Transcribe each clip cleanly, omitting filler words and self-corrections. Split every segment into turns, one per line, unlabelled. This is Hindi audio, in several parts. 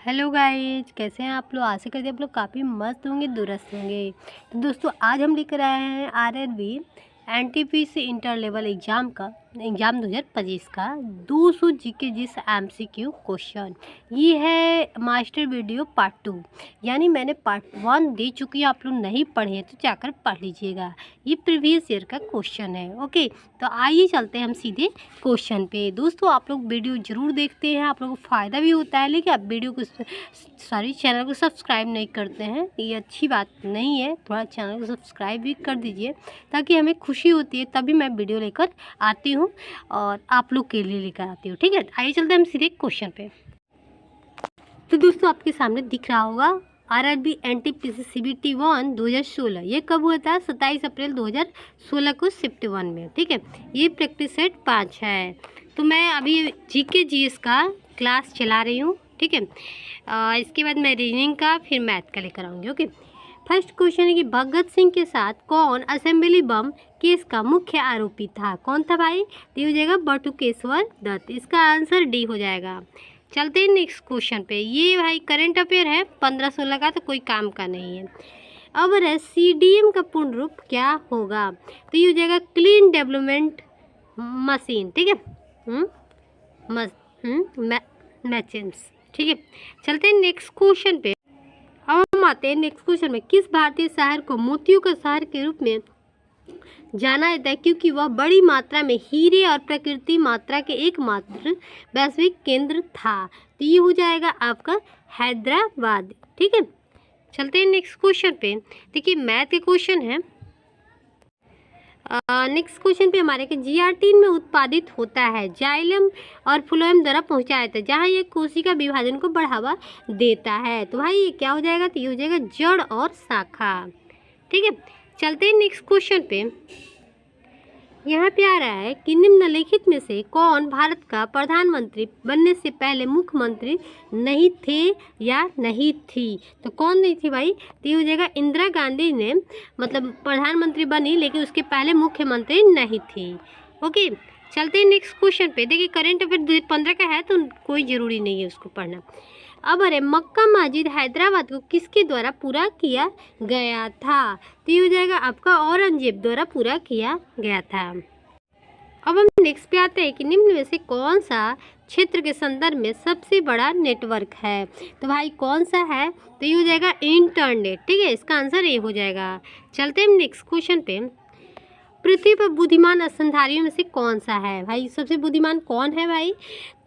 हेलो गाइज, कैसे हैं आप लोग। आशा करते हैं आप लोग काफ़ी मस्त होंगे, दुरुस्त होंगे। तो दोस्तों आज हम लेकर आए हैं RRB NTPC inter level exam 2025 का 200 जीके जिस एमसीक्यू क्वेश्चन। ये है मास्टर वीडियो पार्ट 2, यानी मैंने पार्ट 1 दे चुकी है। आप लोग नहीं पढ़े तो जाकर पढ़ लीजिएगा। ये प्रीवियस ईयर का क्वेश्चन है। ओके, तो आइए चलते हैं हम सीधे क्वेश्चन पे। दोस्तों आप लोग वीडियो ज़रूर देखते हैं, आप लोगों को फ़ायदा भी होता है, लेकिन आप वीडियो को चैनल को सब्सक्राइब नहीं करते हैं, ये अच्छी बात नहीं है। थोड़ा चैनल को सब्सक्राइब भी कर दीजिए ताकि हमें खुशी होती है, तभी मैं वीडियो लेकर आती हूँ और आप लोग के लिए लेकर आती हूँ। ठीक है, आइए चलते हैं हम सीधे क्वेश्चन पे। तो दोस्तों आपके सामने दिख रहा होगा आरआरबी एनटीपीसी सीबीटी 1 2016। ये कब हुआ था? 27 अप्रैल 2016 को शिफ्ट 1 में। ठीक है, ये प्रैक्टिस सेट 5 है। तो मैं अभी जीके जीएस का क्लास चला रही हूँ। ठीक है, इसके बाद मैं रीजनिंग का फिर मैथ का लेकर आऊँगी। ओके, फर्स्ट क्वेश्चन है कि भगत सिंह के साथ कौन असेंबली बम केस का मुख्य आरोपी था? कौन था भाई? तो ये हो जाएगा बटुकेश्वर दत्त। इसका आंसर डी हो जाएगा। चलते हैं नेक्स्ट क्वेश्चन पे। ये भाई करंट अफेयर है 15-16 का, तो कोई काम का नहीं है। अब है सीडीएम का पूर्ण रूप क्या होगा? तो ये हो जाएगा क्लीन डेवलपमेंट मशीन। ठीक है, मैचेंस। ठीक है, चलते हैं नेक्स्ट क्वेश्चन पे। अब हम आते हैं नेक्स्ट क्वेश्चन में। किस भारतीय शहर को मोतियों का शहर के रूप में जाना जाता है क्योंकि वह बड़ी मात्रा में हीरे और प्रकृति मात्रा के एकमात्र वैश्विक केंद्र था? तो ये हो जाएगा आपका हैदराबाद। ठीक है, चलते हैं नेक्स्ट क्वेश्चन पे। देखिए मैथ के क्वेश्चन है। नेक्स्ट क्वेश्चन पे हमारे के जीआरटीन में उत्पादित होता है जाइलम और फ्लोएम द्वारा पहुंचाया जाता है, जहां ये कोशिका विभाजन को बढ़ावा देता है। तो भाई ये क्या हो जाएगा? तो ये हो जाएगा जड़ और शाखा। ठीक है, चलते हैं नेक्स्ट क्वेश्चन पे। यहाँ पे आ रहा है कि निम्नलिखित में से कौन भारत का प्रधानमंत्री बनने से पहले मुख्यमंत्री नहीं थे या नहीं थी? तो कौन नहीं थी भाई? तो ये हो जाएगा इंदिरा गांधी ने मतलब प्रधानमंत्री बनी, लेकिन उसके पहले मुख्यमंत्री नहीं थी। ओके, चलते हैं नेक्स्ट क्वेश्चन पे। देखिए करंट अफेयर 2015 का है, तो कोई ज़रूरी नहीं है उसको पढ़ना। अब अरे मक्का मस्जिद हैदराबाद को किसके द्वारा पूरा किया गया था? तो ये हो जाएगा आपका औरंगजेब द्वारा पूरा किया गया था। अब हम नेक्स्ट पे आते हैं कि निम्न में से कौन सा क्षेत्र के संदर्भ में सबसे बड़ा नेटवर्क है? तो भाई कौन सा है? तो ये हो जाएगा इंटरनेट। ठीक है, इसका आंसर ये हो जाएगा। चलते हैं नेक्स्ट क्वेश्चन पे। पृथ्वी पर बुद्धिमान स्तनधारियों में से कौन सा है? भाई सबसे बुद्धिमान कौन है भाई?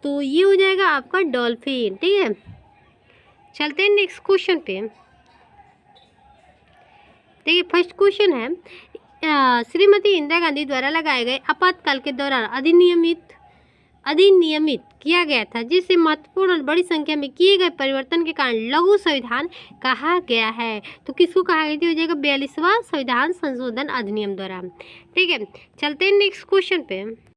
तो ये हो जाएगा आपका डॉल्फिन। ठीक है, चलते हैं नेक्स्ट क्वेश्चन पे। देखिए फर्स्ट क्वेश्चन है श्रीमती इंदिरा गांधी द्वारा लगाए गए आपातकाल के दौरान अधिनियमित किया गया था, जिससे महत्वपूर्ण और बड़ी संख्या में किए गए परिवर्तन के कारण लघु संविधान कहा गया है। तो किसको कहा गया? हो जाएगा 42वां संविधान संशोधन अधिनियम द्वारा। ठीक है, चलते हैं नेक्स्ट क्वेश्चन पे।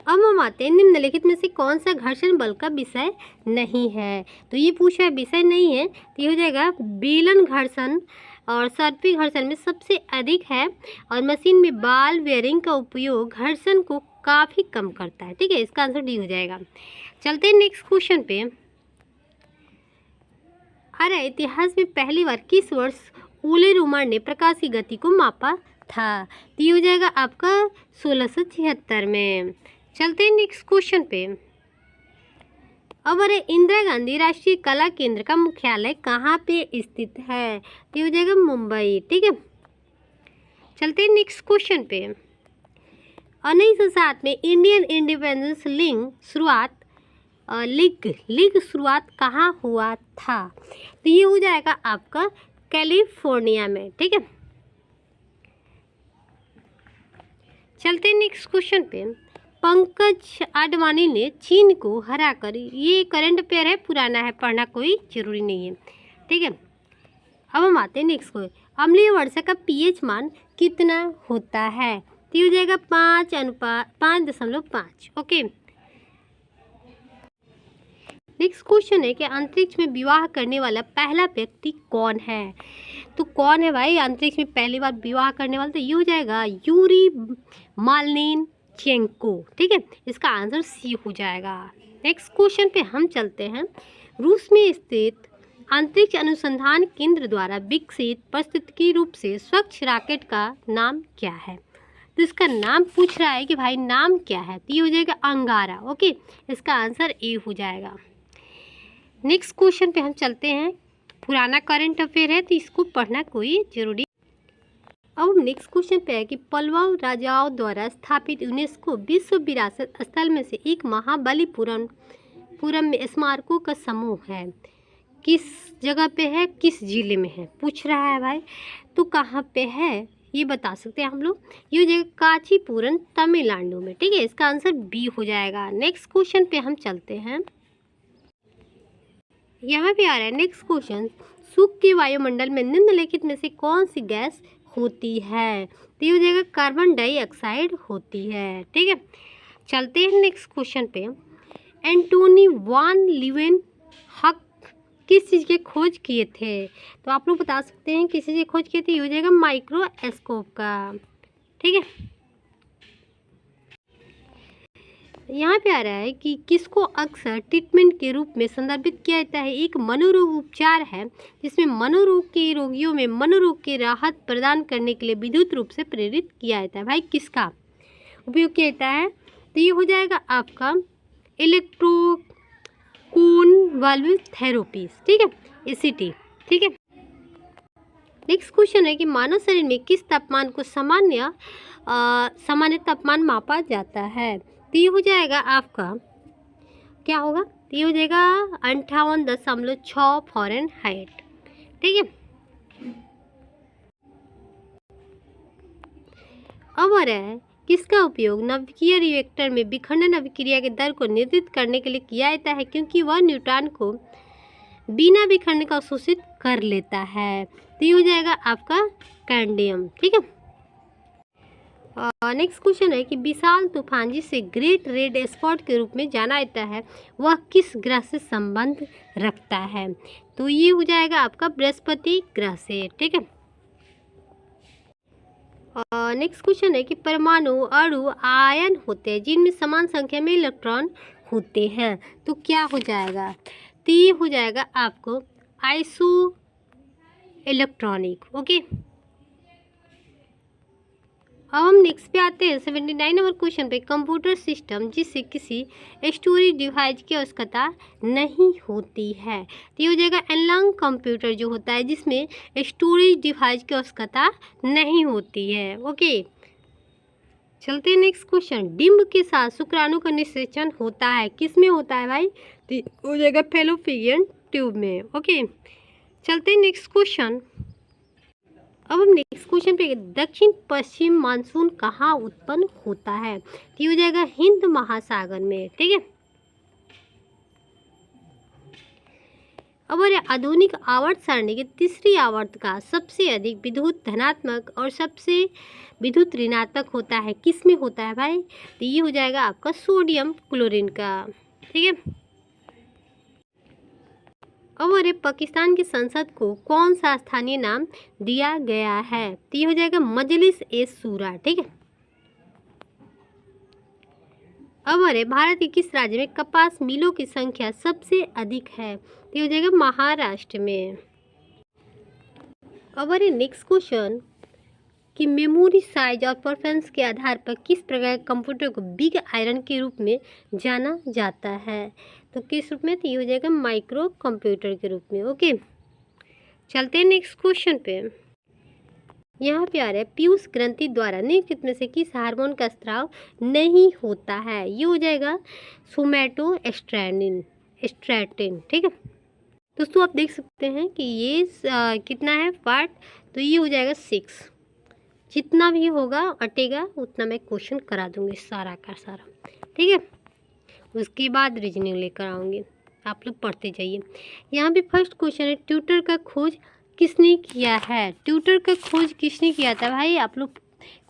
अब हम आते हैं निम्नलिखित में से कौन सा घर्षण बल का विषय नहीं है? तो ये पूछा है विषय नहीं है, तो ये हो जाएगा बेलन घर्षण और सर्पी घर्षण में सबसे अधिक है, और मशीन में बॉल बेयरिंग का उपयोग घर्षण को काफ़ी कम करता है। ठीक है, इसका आंसर डी हो जाएगा। चलते हैं नेक्स्ट क्वेश्चन पे। अरे इतिहास में पहली बार किस वर्ष ओले रोमर ने प्रकाश की गति को मापा था? तो ये हो जाएगा आपका 1676 में। चलते हैं नेक्स्ट क्वेश्चन पे। अब अरे इंदिरा गांधी राष्ट्रीय कला केंद्र का मुख्यालय कहाँ पे स्थित है? तो ये हो जाएगा मुंबई। ठीक है, चलते हैं नेक्स्ट क्वेश्चन पे। 1907 में इंडियन इंडिपेंडेंस लीग शुरुआत कहाँ हुआ था? तो ये हो जाएगा आपका कैलिफोर्निया में। ठीक है, चलते हैं नेक्स्ट क्वेश्चन पे। पंकज आडवाणी ने चीन को हराकर, ये करंट अफेयर है, पुराना है, पढ़ना कोई जरूरी नहीं है। ठीक है, अब हम आते हैं नेक्स्ट को। अम्लीय वर्षा का पीएच मान कितना होता है? तो ये हो जाएगा 5.5। ओके, नेक्स्ट क्वेश्चन है कि अंतरिक्ष में विवाह करने वाला पहला व्यक्ति कौन है? तो कौन है भाई अंतरिक्ष में पहली बार विवाह करने वाला? तो ये हो जाएगा यूरी मालिन चेंको। ठीक है, इसका आंसर सी हो जाएगा। नेक्स्ट क्वेश्चन पे हम चलते हैं। रूस में स्थित अंतरिक्ष अनुसंधान केंद्र द्वारा विकसित पारिस्थितिकी रूप से स्वच्छ रॉकेट का नाम क्या है? तो इसका नाम पूछ रहा है कि भाई नाम क्या है, तो ये हो जाएगा अंगारा। ओके, इसका आंसर ए हो जाएगा। नेक्स्ट क्वेश्चन पे हम चलते हैं। पुराना करंट अफेयर है तो इसको पढ़ना कोई जरूरी। अब हम नेक्स्ट क्वेश्चन पे है कि पल्लव राजाओं द्वारा स्थापित यूनेस्को विश्व विरासत स्थल में से एक महाबलीपुरम में स्मारकों का समूह है, किस जगह पे है, किस जिले में है, पूछ रहा है भाई। तो कहाँ पे है ये बता सकते हैं हम लोग। ये जगह कांचीपुरम तमिलनाडु में। ठीक है, इसका आंसर बी हो जाएगा। नेक्स्ट क्वेश्चन पे हम चलते हैं। यहाँ पे आ रहा है नेक्स्ट क्वेश्चन, शुष्क के वायुमंडल में निम्नलिखित में से कौन सी गैस होती है? तो ये हो जाएगा कार्बन डाइऑक्साइड होती है। ठीक है, चलते हैं नेक्स्ट क्वेश्चन पे। एंटोनी वान लीवन हक किस चीज़ के खोज किए थे? तो आप लोग बता सकते हैं किस चीज़ की खोज किए थे। ये हो जाएगा माइक्रोस्कोप का। ठीक है, यहाँ पे आ रहा है कि किसको अक्सर ट्रीटमेंट के रूप में संदर्भित किया जाता है? एक मनोरोग उपचार है जिसमें मनोरोग के रोगियों में मनोरोग की राहत प्रदान करने के लिए विद्युत रूप से प्रेरित किया जाता है। भाई किसका उपयोग किया जाता है? तो ये हो जाएगा आपका इलेक्ट्रोकन्वल्सिव थेरेपी। ठीक है, ECT। ठीक है, नेक्स्ट क्वेश्चन है कि मानव शरीर में किस तापमान को सामान्य तापमान मापा जाता है? तो ये हो जाएगा आपका क्या होगा? तो ये हो जाएगा 58.6 फ़ारेनहाइट। ठीक है, अब आ रहा है किसका उपयोग नाभिकीय रिएक्टर में विखंडन अभिक्रिया के दर को निर्धारित करने के लिए किया जाता है, क्योंकि वह न्यूट्रॉन को बिना विखंडन का अवशोषित कर लेता है। तो ये हो जाएगा आपका कैडमियम। ठीक है, नेक्स्ट क्वेश्चन है कि विशाल तूफान जिसे ग्रेट रेड स्पॉट के रूप में जाना जाता है वह किस ग्रह से संबंध रखता है? तो ये हो जाएगा आपका बृहस्पति ग्रह से। ठीक है, नेक्स्ट क्वेश्चन है कि परमाणु अणु आयन होते हैं जिनमें समान संख्या में इलेक्ट्रॉन होते हैं, तो क्या हो जाएगा? तो ये हो जाएगा आपको आइसो इलेक्ट्रॉनिक। ओके, अब हम नेक्स्ट पे आते हैं 79 नंबर क्वेश्चन पे। कंप्यूटर सिस्टम जिससे किसी स्टोरेज डिवाइस की आवश्यकता नहीं होती है, तो ये हो जाएगा एनालॉग कंप्यूटर जो होता है जिसमें स्टोरेज डिवाइस की आवश्यकता नहीं होती है। ओके, चलते हैं नेक्स्ट क्वेश्चन। डिम्ब के साथ शुक्राणु का निषेचन होता है, किस में होता है भाई? तो हो जाएगा फैलोपियन ट्यूब में। ओके, चलते हैं नेक्स्ट क्वेश्चन। अब हम नेक्स्ट क्वेश्चन पे दक्षिण पश्चिम मानसून कहाँ उत्पन्न होता है? तो ये हो जाएगा हिंद महासागर में। ठीक है, अब आधुनिक आवर्त सारणी की तीसरी आवर्त का सबसे अधिक विद्युत धनात्मक और सबसे विद्युत ऋणात्मक होता है, किस में होता है भाई? तो ये हो जाएगा आपका सोडियम क्लोरीन का। ठीक है, और पाकिस्तान की संसद को कौन सा स्थानीय नाम दिया गया है? तो ये हो जाएगा मजलिस ए शूरा। ठीक है, अब भारत के किस राज्य में कपास मिलों की संख्या सबसे अधिक है? तो ये हो जाएगा महाराष्ट्र में। अब नेक्स्ट क्वेश्चन कि मेमोरी साइज और परफॉर्मेंस के आधार पर किस प्रकार के कंप्यूटर को बिग आयरन के रूप में जाना जाता है? तो किस रूप में? तो ये हो जाएगा माइक्रो कंप्यूटर के रूप में। ओके, चलते हैं नेक्स्ट क्वेश्चन पे। यहाँ पे आ रहा है पीयूष ग्रंथि द्वारा निम्नलिखित में से किस हार्मोन का स्त्राव नहीं होता है? ये हो जाएगा सोमैटोस्टेटिन। ठीक है दोस्तों, आप देख सकते हैं कि ये कितना है पार्ट, तो ये हो जाएगा 6। जितना भी होगा अटेगा उतना मैं क्वेश्चन करा दूंगी सारा का सारा। ठीक है, उसके बाद रीजनिंग लेकर आऊँगी, आप लोग पढ़ते जाइए। यहाँ पे फर्स्ट क्वेश्चन है ट्यूटर का खोज किसने किया है? ट्यूटर का खोज किसने किया था भाई? आप लोग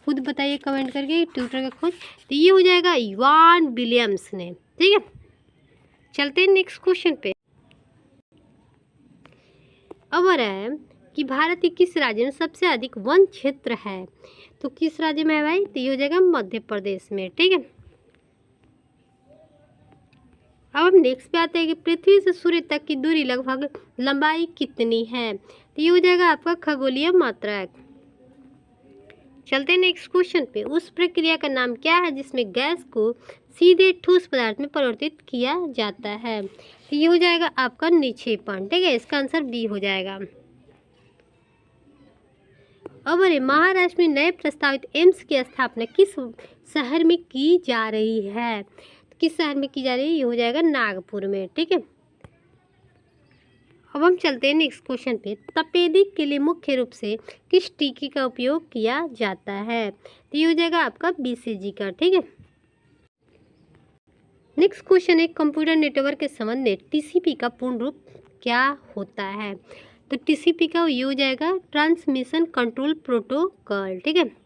खुद बताइए कमेंट करके ट्यूटर का खोज। तो ये हो जाएगा इवान विलियम्स ने। ठीक है, चलते हैं नेक्स्ट क्वेश्चन पे। अब आ रहा है कि भारत के किस राज्य में सबसे अधिक वन क्षेत्र है? तो किस राज्य में है भाई? तो ये हो जाएगा मध्य प्रदेश में। ठीक है, अब हम नेक्स्ट पे आते हैं कि पृथ्वी से सूर्य तक की दूरी लगभग लंबाई कितनी है। तो ये हो जाएगा आपका खगोलीय मात्रक। चलते हैं नेक्स्ट क्वेश्चन पे। उस प्रक्रिया का नाम क्या है जिसमें गैस को सीधे ठोस पदार्थ में परिवर्तित किया जाता है। तो ये हो जाएगा आपका निक्षेपण। ठीक है, इसका आंसर बी हो जाएगा। अब अरे महाराष्ट्र में नए प्रस्तावित एम्स की स्थापना किस शहर में की जा रही है। किस शहर में की जा रही है, ये हो जाएगा नागपुर में। ठीक है, अब हम चलते हैं नेक्स्ट क्वेश्चन पे। तपेदिक के लिए मुख्य रूप से किस टीके का उपयोग किया जाता है। तो ये हो जाएगा आपका बीसीजी का। ठीक है, नेक्स्ट क्वेश्चन है कंप्यूटर नेटवर्क के संबंध में टीसीपी का पूर्ण रूप क्या होता है। तो टीसीपी का ये हो जाएगा ट्रांसमिशन कंट्रोल प्रोटोकॉल। ठीक है,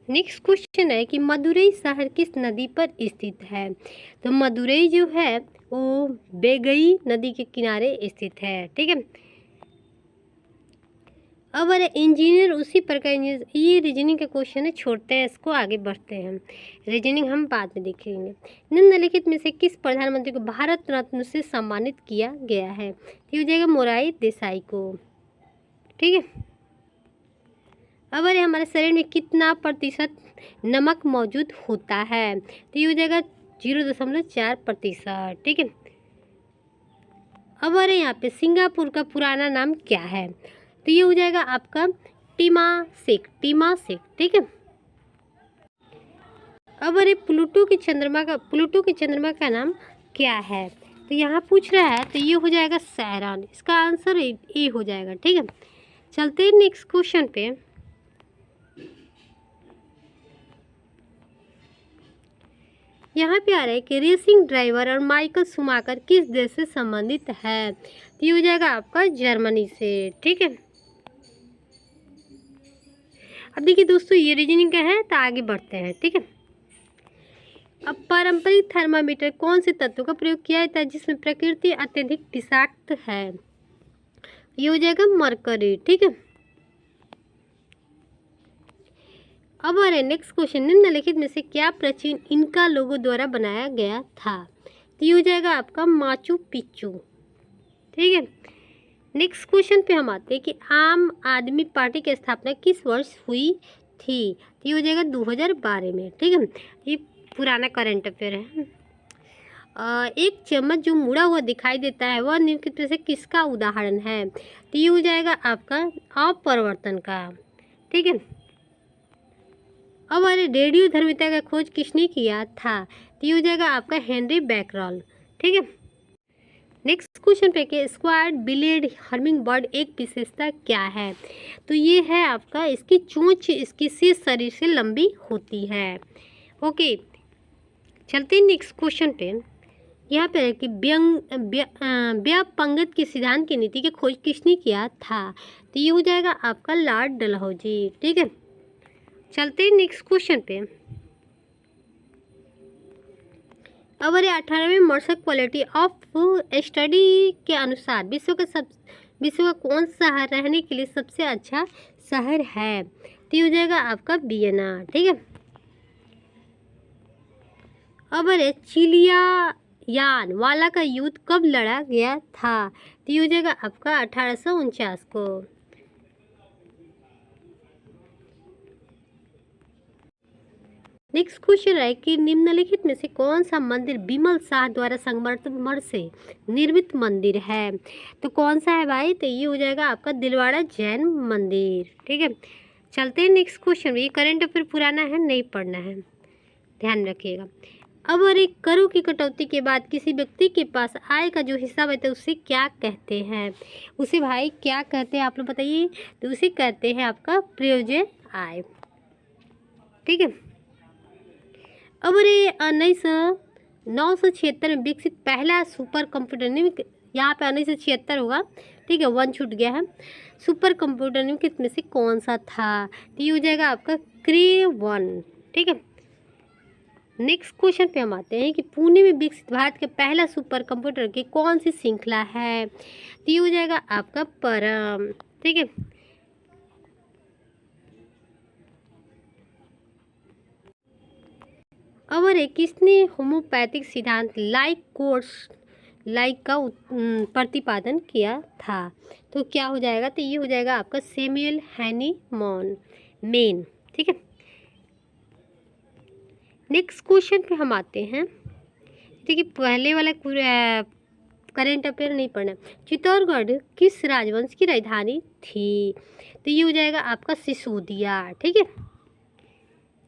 नेक्स्ट क्वेश्चन है कि मदुरई शहर किस नदी पर स्थित है। तो मदुरई जो है वो बेगई नदी के किनारे स्थित है। ठीक है, अब अरे इंजीनियर उसी प्रकार ये रीजनिंग का क्वेश्चन है, छोड़ते हैं इसको, आगे बढ़ते हैं। रीजनिंग हम बाद में देखेंगे। निम्नलिखित में से किस प्रधानमंत्री को भारत रत्न से सम्मानित किया गया है। तो ये हो जाएगा मोरारजी देसाई को। ठीक है, अब अरे हमारे शरीर में कितना प्रतिशत नमक मौजूद होता है। तो ये हो जाएगा 0.4%। ठीक है, अब अरे यहाँ पे सिंगापुर का पुराना नाम क्या है। तो ये हो जाएगा आपका टीमासेक। ठीक है, अब अरे प्लूटो के चंद्रमा का नाम क्या है। तो यहाँ पूछ रहा है, तो ये हो जाएगा सैरन। इसका आंसर ए हो जाएगा। ठीक है, चलते हैं नेक्स्ट क्वेश्चन पे। यहाँ पे आ रहा है कि रेसिंग ड्राइवर और माइकल शूमाकर किस देश से संबंधित है। तो ये हो जाएगा आपका जर्मनी से। ठीक है, अब देखिए दोस्तों, ये रीजनिंग का है, तो आगे बढ़ते हैं। ठीक है, अब पारंपरिक थर्मामीटर कौन से तत्व का प्रयोग किया जाता है जिसमें प्रकृति अत्यधिक विषाक्त है। ये हो जाएगा मरकरी। ठीक है, अब आ रहा है नेक्स्ट क्वेश्चन। निम्नलिखित में से क्या प्राचीन इनका लोगो द्वारा बनाया गया था। तो ये हो जाएगा आपका माचू पिच्चू। ठीक है, नेक्स्ट क्वेश्चन पे हम आते हैं कि आम आदमी पार्टी की स्थापना किस वर्ष हुई थी। तो ये हो जाएगा 2012 में। ठीक है, ये पुराना करंट अफेयर है। एक चम्मच जो मुड़ा हुआ दिखाई देता है वह निम्नलिखित में से किसका उदाहरण है। तो ये हो जाएगा आपका अपरिवर्तन का। ठीक है, अब अरे रेडियो धर्मिता का खोज किसने किया था। तो ये हो जाएगा आपका हेनरी बैकरल। ठीक है, नेक्स्ट क्वेश्चन पे कि स्क्वायर्ड बिलेड हर्मिंग बर्ड एक विशेषता क्या है। तो ये है आपका इसकी चोंच इसकी शीर्ष शरीर से लंबी होती है। ओके, चलते हैं नेक्स्ट क्वेश्चन पे। यहाँ पे है कि व्यापंगत के सिद्धांत की नीति की खोज किसने किया था। तो ये हो जाएगा आपका लॉर्ड डलहौजी। ठीक है, चलते हैं नेक्स्ट क्वेश्चन पे। अब अरे 18वें मर्सक क्वालिटी ऑफ स्टडी के अनुसार विश्व का कौन सा शहर रहने के लिए सबसे अच्छा शहर है। तो ये हो जाएगा आपका वियना। ठीक है, अब अरे चिलियान वाला का युद्ध कब लड़ा गया था। तो ये हो जाएगा आपका 1849 को। नेक्स्ट क्वेश्चन है कि निम्नलिखित में से कौन सा मंदिर बिमल शाह द्वारा संगमरमर से निर्मित मंदिर है। तो कौन सा है भाई। तो ये हो जाएगा आपका दिलवाड़ा जैन मंदिर। ठीक है, चलते हैं नेक्स्ट क्वेश्चन। ये करंट अफेयर पुराना है, नहीं पढ़ना है, ध्यान रखिएगा। अब अरे करों की कटौती के बाद किसी व्यक्ति के पास आय का जो हिस्सा बचता है उसे क्या कहते हैं। उसे भाई क्या कहते हैं आप लोग बताइए। तो उसे कहते हैं आपका प्रयोज्य आय। ठीक है, अब अरे 1976 में विकसित पहला सुपर कंप्यूटर, यहाँ पे 1976 होगा। ठीक है, 1 छूट गया है। सुपर कंप्यूटर निम्नलिखित में से कौन सा था। तो ये हो जाएगा आपका क्रे 1। ठीक है, नेक्स्ट क्वेश्चन पे हम आते हैं कि पुणे में विकसित भारत के पहला सुपर कंप्यूटर की कौन सी श्रृंखला है। तो ये हो जाएगा आपका परम। ठीक है, और एक किसने होम्योपैथिक सिद्धांत लाइक का प्रतिपादन किया था? तो क्या हो जाएगा? तो ये हो जाएगा आपका सैमुअल हैनीमैन मेन। ठीक है, नेक्स्ट क्वेश्चन पे हम आते हैं। देखिए पहले वाला करेंट अफेयर नहीं पढ़ना। चित्तौड़गढ़ किस राजवंश की राजधानी थी? तो ये हो जाएगा आपका सिसोदिया। ठीक है,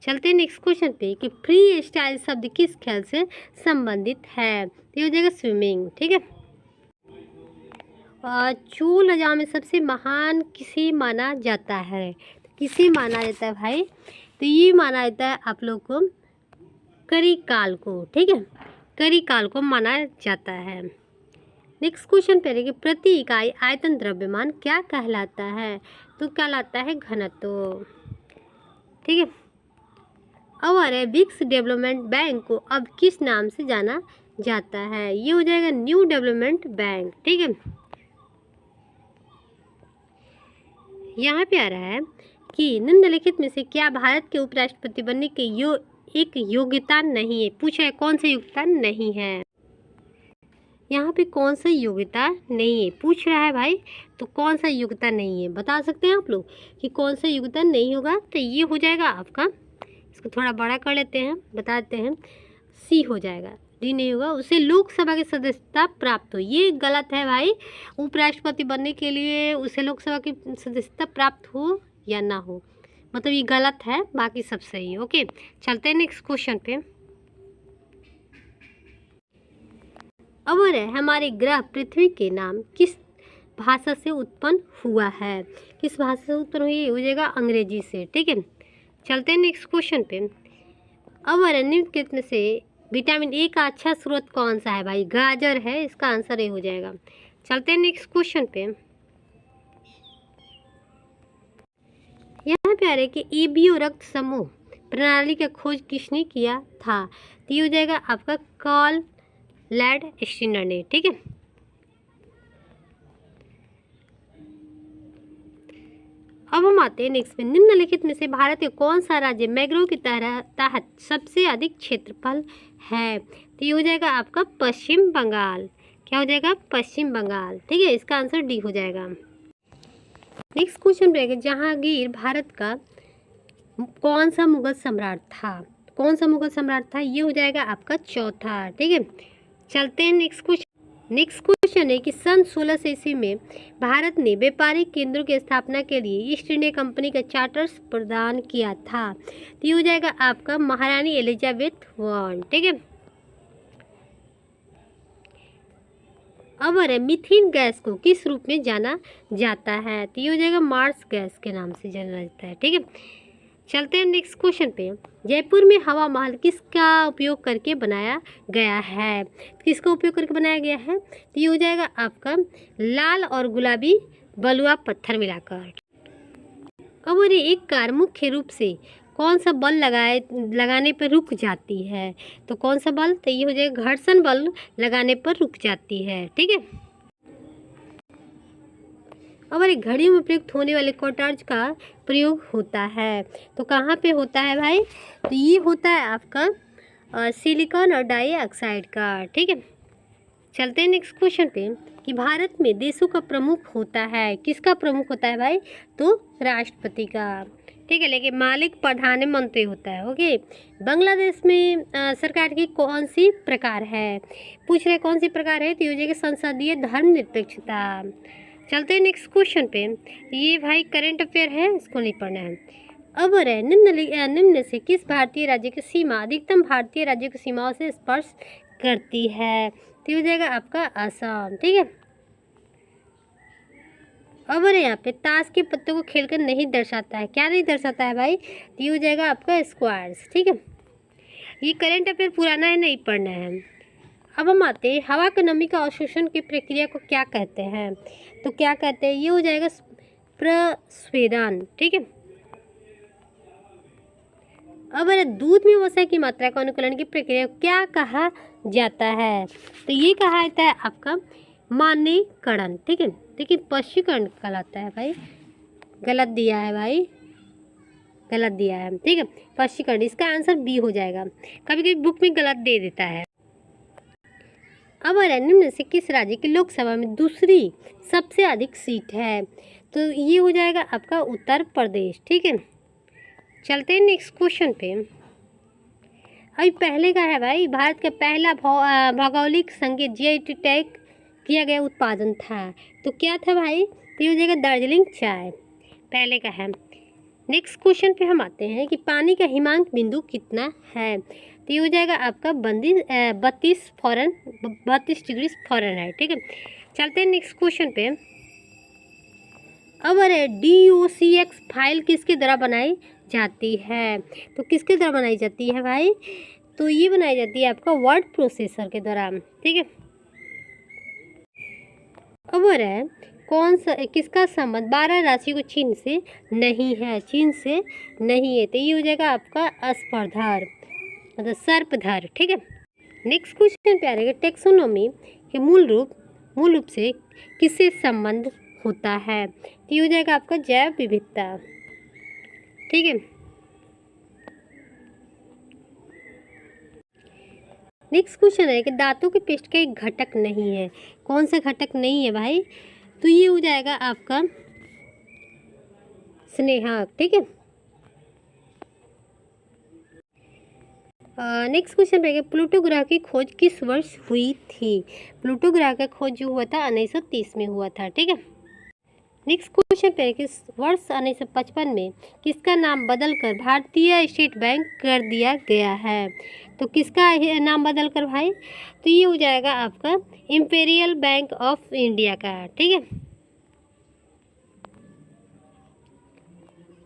चलते हैं नेक्स्ट क्वेश्चन पे कि फ्री स्टाइल शब्द किस खेल से संबंधित है? तो ये हो जाएगा स्विमिंग। ठीक है, चोल अजाम में सबसे महान किसे माना जाता है? तो किसे माना जाता है भाई? तो ये माना जाता है आप लोग को करिकाल को। ठीक है, करिकाल को माना जाता है। नेक्स्ट क्वेश्चन पे देखिए प्रति इकाई आयतन द्रव्यमान क्या कहलाता है? तो कहलाता है घनत्व। ठीक है, और विक्स डेवलपमेंट बैंक को अब किस नाम से जाना जाता है? ये हो जाएगा न्यू डेवलपमेंट बैंक। ठीक है, यहाँ पे आ रहा है कि निम्नलिखित में से क्या भारत के उपराष्ट्रपति बनने के एक योग्यता नहीं है? पूछा है कौन सा योग्यता नहीं है? यहाँ पे कौन सा योग्यता नहीं है पूछ रहा है भाई, तो कौन सा योग्यता नहीं है बता सकते हैं आप लोग कि कौन सा योग्यता नहीं होगा? तो ये हो जाएगा आपका, इसको थोड़ा बड़ा कर लेते हैं, बताते हैं, सी हो जाएगा, डी नहीं होगा, उसे लोकसभा की सदस्यता प्राप्त हो। ये गलत है भाई, उपराष्ट्रपति बनने के लिए उसे लोकसभा की सदस्यता प्राप्त हो या ना हो, मतलब ये गलत है, बाकी सब सही है। ओके, चलते हैं नेक्स्ट क्वेश्चन पे। और हमारे ग्रह पृथ्वी के नाम किस भाषा से उत्पन्न हुआ है? किस भाषा से उत्पन्न हुई? हो जाएगा अंग्रेजी से। ठीक है, चलते हैं नेक्स्ट क्वेश्चन पे। और निम्नलिखित में से विटामिन ए का अच्छा स्रोत कौन सा है भाई? गाजर है, इसका आंसर ए हो जाएगा। चलते हैं नेक्स्ट क्वेश्चन पे। यहाँ पे आ रहा है कि एबीओ रक्त समूह प्रणाली का खोज किसने किया था? तो ये हो जाएगा आपका कार्ल लैंडस्टीनर ने। ठीक है, अब हम आते हैं नेक्स्ट में। निम्नलिखित में से भारत के कौन सा राज्य मैंग्रोव के तहत सबसे अधिक क्षेत्रफल है? तो ये हो जाएगा आपका पश्चिम बंगाल। क्या हो जाएगा? पश्चिम बंगाल। ठीक है, इसका आंसर डी हो जाएगा। नेक्स्ट क्वेश्चन रहेगा जहांगीर भारत का कौन सा मुगल सम्राट था? कौन सा मुगल सम्राट था? ये हो जाएगा आपका चौथा। ठीक है, चलते हैं नेक्स्ट क्वेश्चन। नेक्स्ट क्वेश्चन है कि सन 1600 ईस्वी में भारत ने व्यापारिक केंद्रों की स्थापना के लिए ईस्ट इंडिया कंपनी का चार्टर्स प्रदान किया था। तो ये हो जाएगा आपका महारानी एलिजाबेथ वन। ठीक है, अब मीथेन गैस को किस रूप में जाना जाता है? तो ये हो जाएगा मार्स गैस के नाम से जाना जाता है। ठीक है, चलते हैं नेक्स्ट क्वेश्चन पे। जयपुर में हवा महल किसका उपयोग करके बनाया गया है? किसका उपयोग करके बनाया गया है? तो ये हो जाएगा आपका लाल और गुलाबी बलुआ पत्थर मिलाकर। अब एक कार मुख्य रूप से कौन सा बल लगाने पर रुक जाती है? तो कौन सा बल? तो ये हो जाएगा घर्षण बल लगाने पर रुक जाती है। ठीक है, और एक घड़ियों में प्रयुक्त होने वाले कॉर्टाज का प्रयोग होता है, तो कहाँ पे होता है भाई? तो ये होता है आपका सिलिकॉन और डाइऑक्साइड का। ठीक है, चलते हैं नेक्स्ट क्वेश्चन पे कि भारत में देशों का प्रमुख होता है, किसका प्रमुख होता है भाई? तो राष्ट्रपति का। ठीक है, लेकिन मालिक प्रधानमंत्री होता है। ओके, बांग्लादेश में सरकार की कौन सी प्रकार है? पूछ रहे कौन सी प्रकार है? तो ये हो जाएगी संसदीय धर्मनिरपेक्षता। चलते हैं नेक्स्ट क्वेश्चन पे। ये भाई करंट अफेयर है, इसको नहीं पढ़ना है। अब निम्न से किस भारतीय राज्य की सीमा अधिकतम भारतीय राज्यों की सीमाओं से स्पर्श करती है? तो हो जाएगा आपका असम। ठीक है, अब यहाँ पे ताश के पत्तों को खेलकर नहीं दर्शाता है, क्या नहीं दर्शाता है भाई? तो ये हो जाएगा आपका स्क्वायर्स। ठीक है, ये करंट अफेयर पुराना है, नहीं पढ़ना है। अब हम आते हैं हवा का नमी का अवशोषण की प्रक्रिया को क्या कहते हैं? तो क्या कहते हैं? ये हो जाएगा प्रस्वेदन। ठीक है, अब दूध में वसा की मात्रा का अनुकूलन की प्रक्रिया को क्या कहा जाता है? तो ये कहा जाता है आपका मानकीकरण। ठीक है, लेकिन पश्चीकरण कहलाता है भाई, गलत दिया है भाई, गलत दिया है, ठीक है, स्पष्टीकरण, इसका आंसर बी हो जाएगा। कभी कभी बुक में गलत दे देता है। अब निम्न में से किस राज्य की लोकसभा में दूसरी सबसे अधिक सीट है? तो ये हो जाएगा आपका उत्तर प्रदेश, ठीक है। चलते हैं नेक्स्ट क्वेश्चन पे। अभी पहले का है भाई, भारत का पहला भौगोलिक संकेत जीआई टैग किया गया उत्पादन था, तो क्या था भाई? तो ये हो जाएगा दार्जिलिंग चाय, पहले का है। नेक्स्ट क्वेश्चन पे हम आते हैं कि पानी का हिमांक बिंदु कितना है? तो ये हो जाएगा आपका 32 डिग्री फ़ारेनहाइट, ठीक है। चलते हैं नेक्स्ट क्वेश्चन पे। अब अरे DOCX फाइल किसके द्वारा बनाई जाती है? तो किसके द्वारा बनाई जाती है भाई? तो ये बनाई जाती है आपका वर्ड प्रोसेसर के द्वारा, ठीक है। अब है कौन सा किसका संबंध 12 राशि को चीन से नहीं है? चीन से नहीं है, तो ये हो जाएगा आपका स्पर्धर, मतलब सर्पधर, ठीक है। नेक्स्ट क्वेश्चन पे आ रहेगा टेक्सोनोमी के मूल रूप से किससे संबंध होता है? तो ये हो जाएगा आपका जैव विविधता, ठीक है। नेक्स्ट क्वेश्चन है कि दांतों के पेस्ट का एक घटक नहीं है, कौन सा घटक नहीं है भाई? तो ये हो जाएगा आपका स्नेहक, ठीक है। नेक्स्ट क्वेश्चन रहेगा प्लूटो ग्रह की खोज किस वर्ष हुई थी? प्लूटो ग्रह का खोज जो हुआ था 1930 में हुआ था, ठीक है। नेक्स्ट क्वेश्चन पे कि वर्ष 1955 में किसका नाम बदलकर भारतीय स्टेट बैंक कर दिया गया है? तो किसका नाम बदलकर भाई? तो ये हो जाएगा आपका इंपीरियल बैंक ऑफ इंडिया का, ठीक है।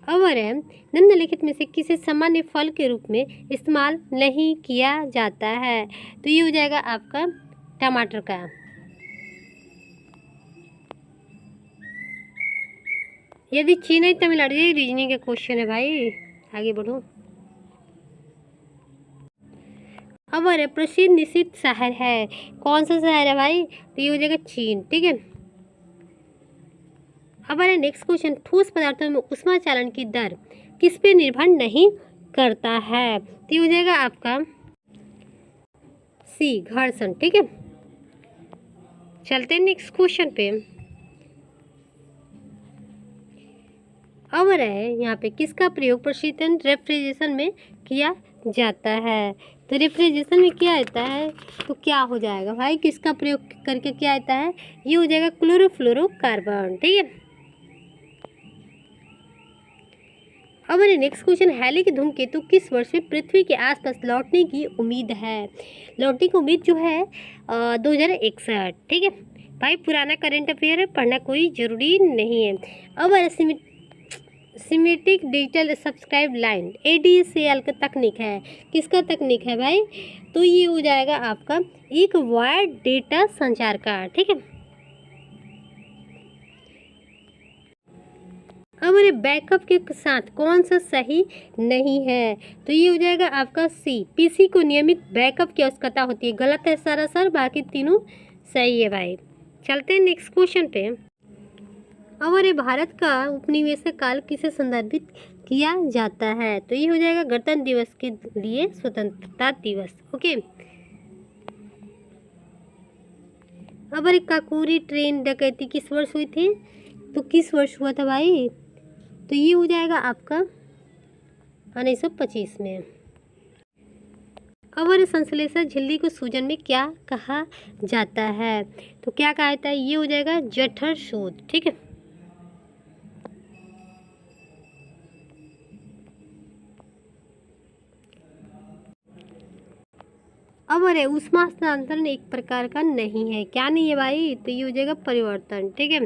अवर है निम्नलिखित में से किसी सामान्य फल के रूप में इस्तेमाल नहीं किया जाता है? तो ये हो जाएगा आपका टमाटर का। यदि चेन्नई तमिलनाडु, ये रीजनिंग का क्वेश्चन है भाई, आगे बढ़ो। अब है प्रसिद्ध निश्चित शहर है, कौन सा शहर है भाई? तो ये हो जाएगा चीन, ठीक है। अब है नेक्स्ट क्वेश्चन ठोस पदार्थों में ऊष्मा चालन की दर किस पे निर्भर नहीं करता है? तो ये हो जाएगा आपका सी घर्षण, ठीक है। चलते हैं नेक्स्ट क्वेश्चन पे। अब है यहाँ पे किसका प्रयोग प्रशीतन रेफ्रिजरेशन में किया जाता है? तो रेफ्रिजरेशन में क्या आता है? तो क्या हो जाएगा भाई, किसका प्रयोग करके क्या आता है? ये हो जाएगा क्लोरोफ्लोरोकार्बन, ठीक है। अब नेक्स्ट क्वेश्चन हैली के धूमकेतु किस वर्ष में पृथ्वी के आसपास लौटने की उम्मीद है? लौटने की उम्मीद जो है 2061, ठीक है भाई। पुराना करंट अफेयर है, पढ़ना कोई ज़रूरी नहीं है। अब semantic digital subscribe line ADCL का तकनीक है, किसका तकनीक है भाई? तो ये हो जाएगा आपका एक वायर डेटा संचार का, ठीक है। अब बैकअप के साथ कौन सा सही नहीं है? तो ये हो जाएगा आपका सी PC को नियमित बैकअप की आवश्यकता होती है, गलत है सारा सर, बाकी तीनों सही है भाई। चलते हैं नेक्स्ट क्वेश्चन पे। अब भारत का उपनिवेशक काल किसे संदर्भित किया जाता है? तो ये हो जाएगा गणतंत्र दिवस के लिए स्वतंत्रता दिवस, ओके। अब काकोरी ट्रेन डकैती किस वर्ष हुई थी? तो किस वर्ष हुआ था भाई? तो ये हो जाएगा आपका 1925 में। अब संश्लेषण झिल्ली को सूजन में क्या कहा जाता है? तो क्या कहा जाता है? ये हो जाएगा जठर शोथ, ठीक है। अब ऊष्मा हस्तांतरण एक प्रकार का नहीं है, क्या नहीं है भाई? तो ये हो जाएगा परिवर्तन, ठीक है।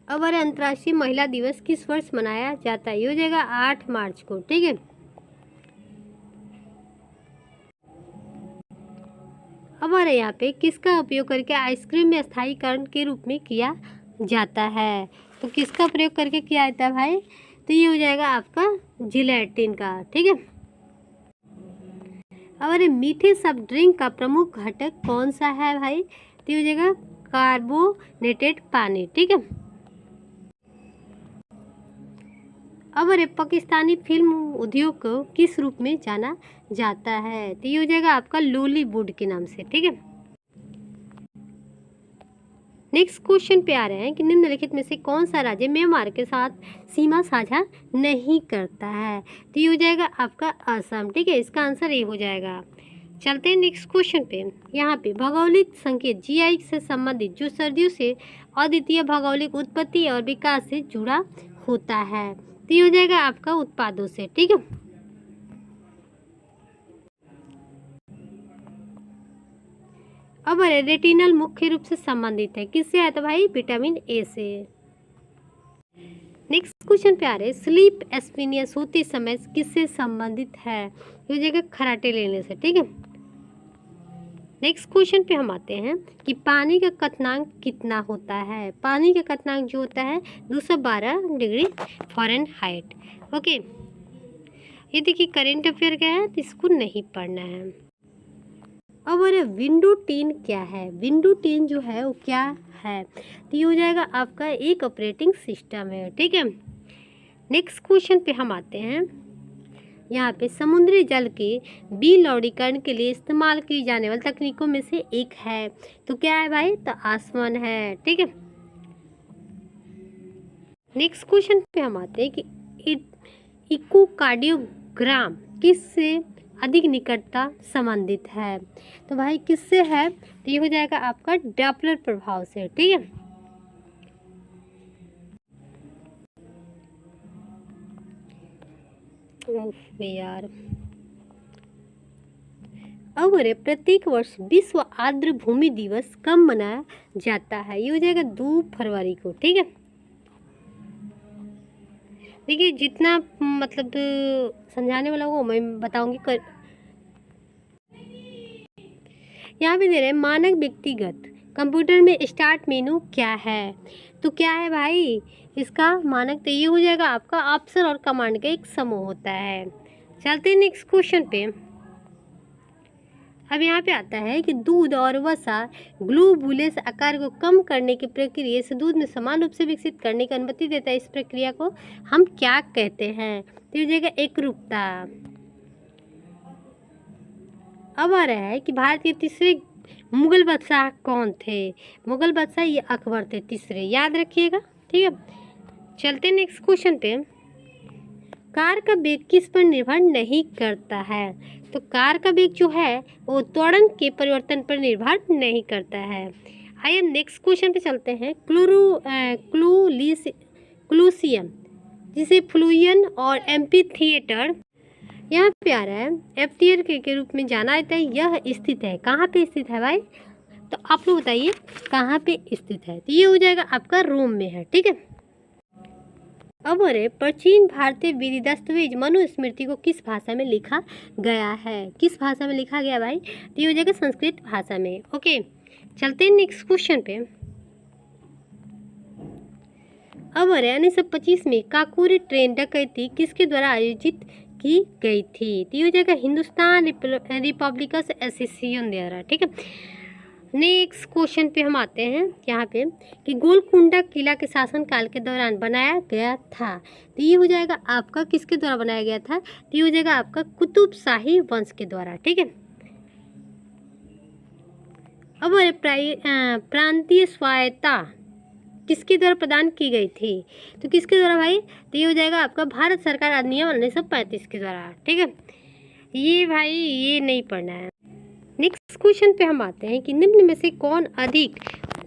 अब अंतर्राष्ट्रीय महिला दिवस किस वर्ष मनाया जाता है? ये हो जाएगा 8 मार्च को, ठीक है। अब यहाँ पे किसका उपयोग करके आइसक्रीम में स्थायीकरण के रूप में किया जाता है? तो किसका प्रयोग करके किया जाता है भाई? तो ये हो जाएगा आपका जिलेटिन का, ठीक है। अब मीठे सॉफ्ट ड्रिंक का प्रमुख घटक कौन सा है भाई? तो ये हो जाएगा कार्बोनेटेड पानी, ठीक है। अब अरे पाकिस्तानी फिल्म उद्योग को किस रूप में जाना जाता है? तो ये हो जाएगा आपका लॉलीवुड के नाम से, ठीक है। नेक्स्ट क्वेश्चन पे आ रहे हैं कि निम्नलिखित में से कौन सा राज्य म्यांमार के साथ सीमा साझा नहीं करता है? तो ये हो जाएगा आपका असम, ठीक है। इसका आंसर ये हो जाएगा। चलते हैं नेक्स्ट क्वेश्चन पे। यहाँ पे भौगोलिक संकेत जीआई से संबंधित जो सर्दियों से अद्वितीय भौगोलिक उत्पत्ति और विकास से जुड़ा होता है, तो ये हो जाएगा आपका उत्पादों से, ठीक है। अब रेटिनल मुख्य रूप से संबंधित है किससे है? तो भाई विटामिन ए से। नेक्स्ट क्वेश्चन पे आ रहे हैं स्लीप एस्पिनियस होते समय किससे संबंधित है? ये हो जाएगा खराटे लेने से, ठीक है। नेक्स्ट क्वेश्चन पे हम आते हैं कि पानी का क्वथनांक कितना होता है? पानी का क्वथनांक जो होता है 212 डिग्री फ़ारेनहाइट, ओके। ये देखिए करेंट अफेयर क्या है, तो इसको नहीं पढ़ना है। अब अरे विंडो 10 क्या है? विंडो 10 जो है वो क्या है? तो ये हो जाएगा आपका एक ऑपरेटिंग सिस्टम है, ठीक है। नेक्स्ट क्वेश्चन पे हम आते हैं। यहाँ पे समुद्री जल के विलवणीकरण के लिए इस्तेमाल की जाने वाली तकनीकों में से एक है, तो क्या है भाई? तो आसवन है, ठीक है। नेक्स्ट क्वेश्चन पे हम आते हैं कि इकोकार्डियोग्राम किससे अधिक निकटता संबंधित है? तो भाई किससे है? तो ये हो जाएगा आपका डॉपलर प्रभाव से, ठीक है। यार अब अरे प्रत्येक वर्ष विश्व आर्द्र भूमि दिवस कब मनाया जाता है? ये हो जाएगा 2 फरवरी को, ठीक है। देखिए जितना मतलब समझाने वाला हो मैं बताऊंगी यहाँ पे दे रहे हैं मानक व्यक्तिगत कंप्यूटर में स्टार्ट मेनू क्या है? तो क्या है भाई इसका मानक? तो ये हो जाएगा आपका ऑप्शन और कमांड का एक समूह होता है। चलते हैं नेक्स्ट क्वेश्चन पे। अब यहाँ पे आता है कि दूध और वसा ग्लोबुलस आकार को कम करने की प्रक्रिया से दूध में समान रूप से विकसित करने की अनुमति देता है। इस प्रक्रिया को हम क्या कहते हैं? तो ये हो जाएगा एकरूपता। अब आ रहा है कि भारत के तीसरे मुगल बादशाह कौन थे? मुगल बादशाह ये अकबर थे तीसरे, याद रखिएगा, ठीक है। चलते नेक्स्ट क्वेश्चन पे। कार का वेग किस पर निर्भर नहीं करता है? तो कार का वेग जो है वो त्वरण के परिवर्तन पर निर्भर नहीं करता है। आइए नेक्स्ट क्वेश्चन पे चलते हैं। क्लूसियम जिसे फ्लूयन और एम्पी थिएटर यहाँ पे आ रहा है एफटीआर के रूप में जाना जाता है। यह स्थित है, कहाँ पे स्थित है भाई? तो आप लोग बताइए कहाँ पे स्थित है? तो ये हो जाएगा आपका रोम में है, ठीक है। अब अरे प्राचीन भारतीय विधि दस्तावेज मनुस्मृति को किस भाषा में लिखा गया है? किस भाषा में लिखा गया भाई? तो ये हो जाएगा संस्कृत भाषा में, ओके। चलते हैं नेक्स्ट क्वेश्चन पे। अब अरे 1925 में काकोरी ट्रेन डकैती किसके द्वारा आयोजित की गई थी? तो ये हो जाएगा हिंदुस्तान रिपब्लिकन एसोसिएशन द्वारा, ठीक है। नेक्स्ट क्वेश्चन पे हम आते हैं यहाँ पे कि गोलकुंडा किला के शासनकाल के दौरान बनाया गया था। तो ये हो जाएगा आपका किसके द्वारा बनाया गया था? तो ये हो जाएगा आपका कुतुब शाही वंश के द्वारा, ठीक है। अब प्रांतीय स्वायत्ता किसके द्वारा प्रदान की गई थी? तो किसके द्वारा भाई? तो ये हो जाएगा आपका भारत सरकार अधिनियम 1935 के द्वारा, ठीक है। ये भाई ये नहीं पढ़ना है। नेक्स्ट क्वेश्चन पे हम आते हैं कि निम्न में से कौन अधिक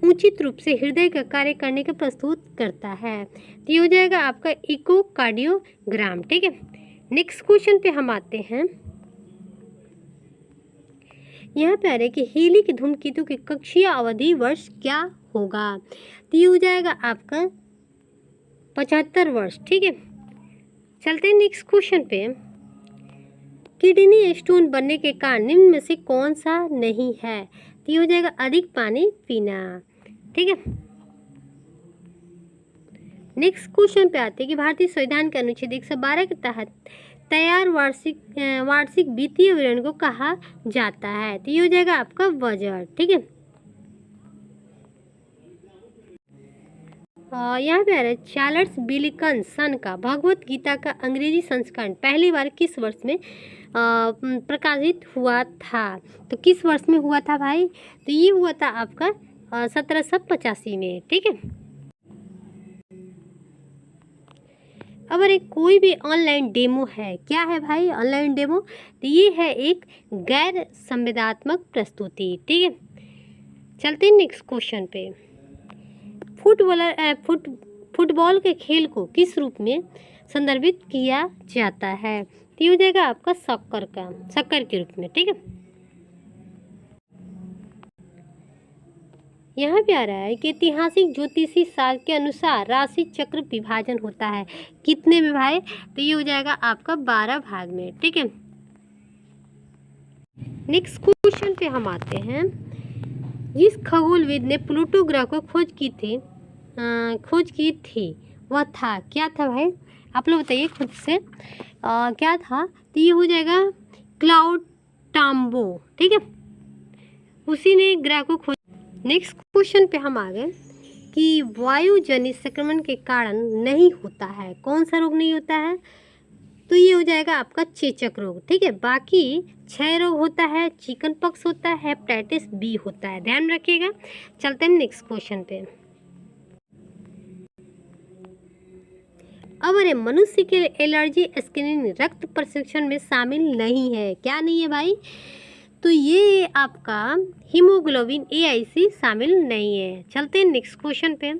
उचित रूप से हृदय का कार्य करने के प्रस्तुत करता है? तो ये हो जाएगा आपका इकोकार्डियोग्राम, ठीक है। नेक्स्ट क्वेश्चन पे हम आते हैं। यहाँ पे आ रहा है कि हेली की धूमकेतु की कक्षीय अवधि वर्ष क्या होगा? तो ये हो जाएगा आपका 75 वर्ष, ठीक है। चलते हैं नेक्स्ट क्वेश्चन पे। किडनी स्टोन बनने के कारण निम्न में से कौन सा नहीं है? तो ये हो जाएगा अधिक पानी पीना, ठीक है। नेक्स्ट क्वेश्चन पे आते हैं कि भारतीय संविधान के अनुच्छेद 112 के तहत तैयार वार्षिक वित्तीय विवरण को कहा जाता है? तो ये हो जाएगा आपका बजट, ठीक है। यहाँ पे आ रहा है चार्ल्स विल्किंसन का भगवत गीता का अंग्रेजी संस्करण पहली बार किस वर्ष में प्रकाशित हुआ था। तो किस वर्ष में हुआ था भाई, तो ये हुआ था आपका 1785 में। ठीक है। अब अरे कोई भी ऑनलाइन डेमो है, क्या है भाई ऑनलाइन डेमो, तो ये है एक गैर संवेदनात्मक प्रस्तुति। ठीक है। चलते हैं नेक्स्ट क्वेश्चन पे। फुटबॉल के खेल को किस रूप में संदर्भित किया जाता है, तो ये हो जाएगा आपका शक्कर के रूप में। ठीक है। यहाँ पे आ रहा है कि ऐतिहासिक ज्योतिषी शास्त्र के अनुसार राशि चक्र विभाजन होता है कितने में भाई, तो ये हो जाएगा आपका 12 भाग में। ठीक है। नेक्स्ट क्वेश्चन पे हम आते हैं। जिस खगोलविद ने प्लूटो ग्रह को खोज की थी वह था, क्या था भाई, आप लोग बताइए खुद से क्या था, तो ये हो जाएगा क्लाउड टाम्बो। ठीक है। उसी ने ग्रह को खोज। नेक्स्ट क्वेश्चन पे हम आ गए कि वायु जनित संक्रमण के कारण नहीं होता है, कौन सा रोग नहीं होता है, तो ये हो जाएगा आपका चेचक रोग। ठीक है। बाकी क्षय रोग होता है, चिकन पॉक्स होता है, हेपेटाइटिस बी होता है, ध्यान रखिएगा। चलते हैं नेक्स्ट क्वेश्चन पे। अब अरे मनुष्य के एलर्जी स्क्रीनिंग रक्त परीक्षण में शामिल नहीं है, क्या नहीं है भाई, तो ये आपका हीमोग्लोबिन AIC शामिल नहीं है। चलते हैं नेक्स्ट क्वेश्चन पे।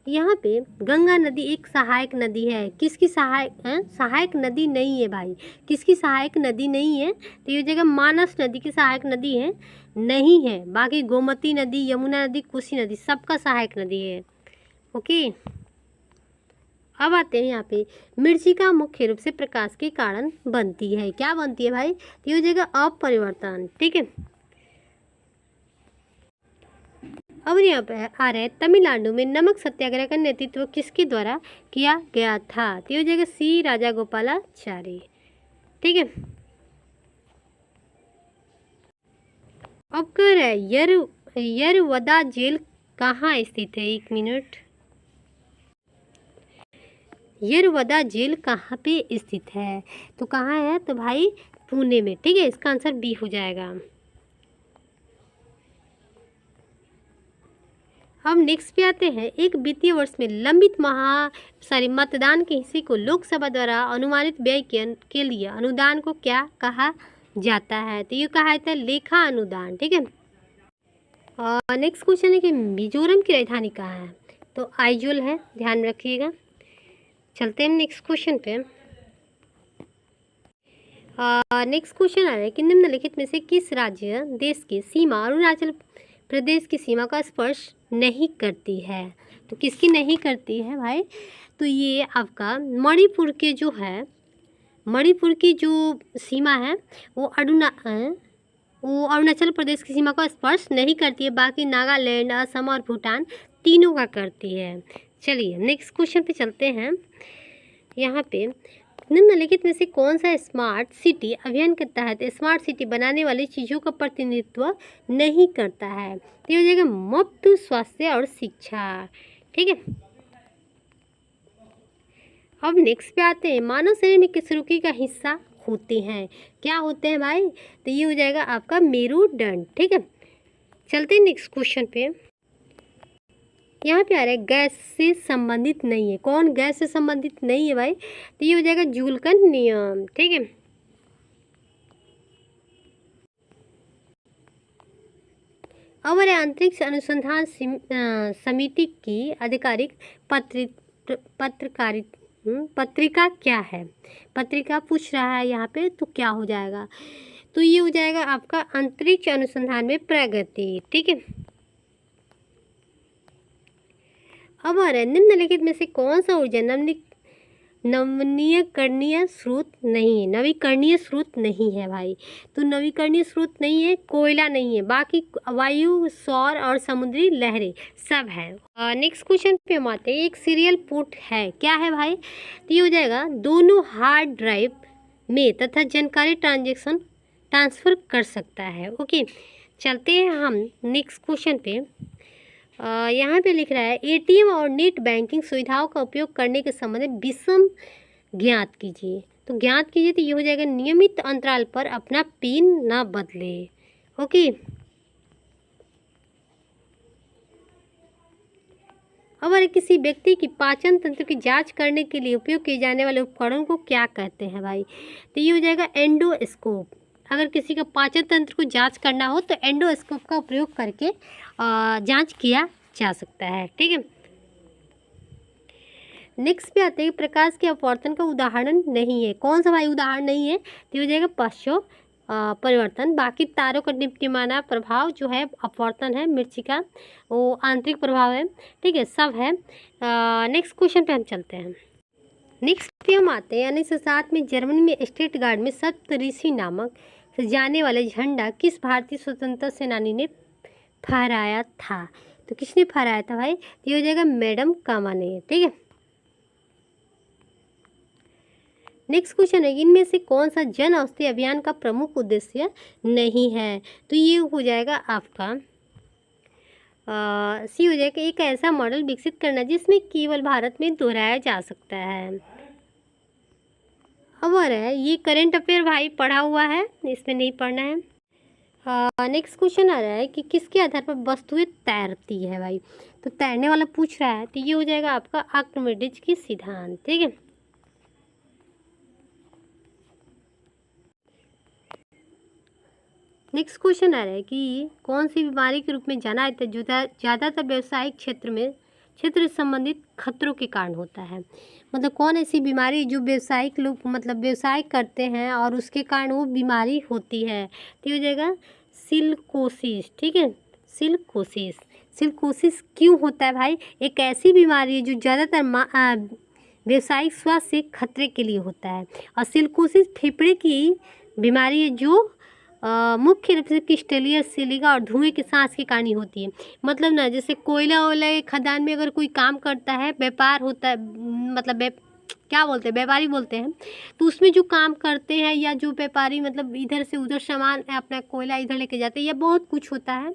यहाँ पे गंगा नदी एक सहायक नदी है, किसकी सहायक नदी नहीं है भाई, किसकी सहायक नदी नहीं है, तो ये जगह मानस नदी की सहायक नदी है नहीं है। बाकी गोमती नदी, यमुना नदी, कोसी नदी सबका सहायक नदी है। ओके। अब आते हैं यहाँ पे मृत्तिका मुख्य रूप से प्रकाश के कारण बनती है, क्या बनती है भाई, तो ये हो जाएगा अपरिवर्तन। ठीक है। अब यहाँ पे आ रहा है तमिलनाडु में नमक सत्याग्रह का नेतृत्व किसके द्वारा किया गया था, तो ये हो जाएगा C राजागोपालाचारी। ठीक है। अब कह रहा है यरवदा जेल कहाँ स्थित है, एक मिनट, यरवदा जेल कहाँ पे स्थित है, तो कहाँ है, तो भाई पुणे में। ठीक है। इसका आंसर B हो जाएगा। हम नेक्स्ट पे आते हैं। एक वित्तीय वर्ष में लंबित मतदान के हिस्से को लोकसभा द्वारा अनुमानित व्यय के लिए अनुदान को क्या कहा जाता है, तो ये कहा जाता है लेखा अनुदान। ठीक है। और नेक्स्ट क्वेश्चन है कि मिजोरम की राजधानी कहाँ है, तो आइजोल है, ध्यान रखिएगा। चलते हैं नेक्स्ट क्वेश्चन पे। नेक्स्ट क्वेश्चन आ रहा है कि निम्नलिखित में से किस राज्य देश की सीमा अरुणाचल प्रदेश की सीमा का स्पर्श नहीं करती है, तो किसकी नहीं करती है भाई, तो ये आपका मणिपुर की जो सीमा है वो अरुणाचल प्रदेश की सीमा का स्पर्श नहीं करती है। बाकी नागालैंड, असम और भूटान तीनों का करती है। चलिए नेक्स्ट क्वेश्चन पे चलते हैं। यहाँ पे निम्नलिखित में से कौन सा स्मार्ट सिटी अभियान के तहत स्मार्ट सिटी बनाने वाली चीज़ों का प्रतिनिधित्व नहीं करता है, तो ये हो जाएगा मुफ्त स्वास्थ्य और शिक्षा। ठीक है। अब नेक्स्ट पे आते हैं। मानव शरीर में किस रुकी का हिस्सा होते हैं, क्या होते हैं भाई, तो ये हो जाएगा आपका मेरुदंड। ठीक है। चलते हैं नेक्स्ट क्वेश्चन पे। यहाँ पे आ रहा है गैस से संबंधित नहीं है, कौन गैस से संबंधित नहीं है भाई, तो ये हो जाएगा जूल का नियम। ठीक है। अब अंतरिक्ष अनुसंधान समिति की आधिकारिक पत्रिका क्या है, पत्रिका पूछ रहा है यहाँ पे, तो क्या हो जाएगा, तो ये हो जाएगा आपका अंतरिक्ष अनुसंधान में प्रगति। ठीक है। अब आ रहा है निम्नलिखित में से कौन सा ऊर्जा नवीकरणीय स्रोत नहीं है, नवीकरणीय स्रोत नहीं है भाई, तो नवीकरणीय स्रोत नहीं है, कोयला नहीं है, बाकी वायु, सौर और समुद्री लहरें सब है। नेक्स्ट क्वेश्चन पे हम आते हैं। एक सीरियल पोर्ट है, क्या है भाई, तो ये हो जाएगा दोनों हार्ड ड्राइव में तथा जानकारी ट्रांसफ़र कर सकता है। ओके। चलते हैं हम नेक्स्ट क्वेश्चन पे। यहाँ पे लिख रहा है एटीएम और नेट बैंकिंग सुविधाओं का उपयोग करने के संबंध में विषम ज्ञात कीजिए। तो ज्ञात कीजिए तो ये हो जाएगा नियमित अंतराल पर अपना पिन ना बदले। ओके, अगर किसी व्यक्ति की पाचन तंत्र की जांच करने के लिए उपयोग किए जाने वाले उपकरण को क्या कहते हैं भाई? तो ये हो जाएगा एंडोस्कोप। अगर किसी का पाचन तंत्र को जांच करना हो तो एंडोस्कोप का उपयोग करके जांच किया जा सकता है। ठीक है, नेक्स्ट पे आते हैं प्रकाश के अपवर्तन का उदाहरण नहीं है। कौन सा भाई उदाहरण नहीं है? तो ये हो जाएगा पश्चो परिवर्तन। बाकी तारों का टिमटिमाना प्रभाव जो है अपवर्तन है, मिर्ची का वो आंतरिक प्रभाव है। ठीक है, सब है। नेक्स्ट क्वेश्चन पे हम चलते हैं। नेक्स्ट पे हम आते हैं 1907 में जर्मनी में स्टटगार्ट में सप्तऋषि नामक से जाने वाले झंडा किस भारतीय स्वतंत्रता सेनानी ने फहराया था? तो किसने फहराया था भाई? तो ये हो जाएगा मैडम कामा ने। ठीक है, नेक्स्ट क्वेश्चन है इनमें से कौन सा जन औषधि अभियान का प्रमुख उद्देश्य नहीं है? तो ये हो जाएगा आपका सी हो जाएगा एक ऐसा मॉडल विकसित करना जिसमें केवल भारत में दोहराया जा सकता है। और है ये करंट अफेयर भाई पढ़ा हुआ है, इसमें नहीं पढ़ना है। नेक्स्ट क्वेश्चन आ रहा है कि किसके आधार पर वस्तुएं तैरती है भाई? तो तैरने वाला पूछ रहा है, तो ये हो जाएगा आपका आर्किमिडीज की सिद्धांत। ठीक है, नेक्स्ट क्वेश्चन आ रहा है कि कौन सी बीमारी के रूप में जाना जाता है ज़्यादातर व्यवसायिक क्षेत्र से संबंधित खतरों के कारण होता है? मतलब कौन ऐसी बीमारी जो व्यवसायिक लोग मतलब व्यवसाय करते हैं और उसके कारण वो बीमारी होती है? तो ये हो जाएगा सिलिकोसिस। ठीक है, सिलिकोसिस क्यों होता है भाई? एक ऐसी बीमारी है जो ज़्यादातर व्यवसायिक स्वास्थ्य से खतरे के लिए होता है। और सिलिकोसिस फेफड़े की बीमारी है जो मुख्य रूप से क्रिस्टलीय सिलिका और धुएं के सांस के कारण ही होती है। मतलब ना जैसे कोयला वोला के खदान में अगर कोई काम करता है, व्यापार होता है, मतलब क्या बोलते हैं, व्यापारी बोलते हैं, तो उसमें जो काम करते हैं या जो व्यापारी मतलब इधर से उधर सामान अपना कोयला इधर लेके जाते हैं या बहुत कुछ होता है,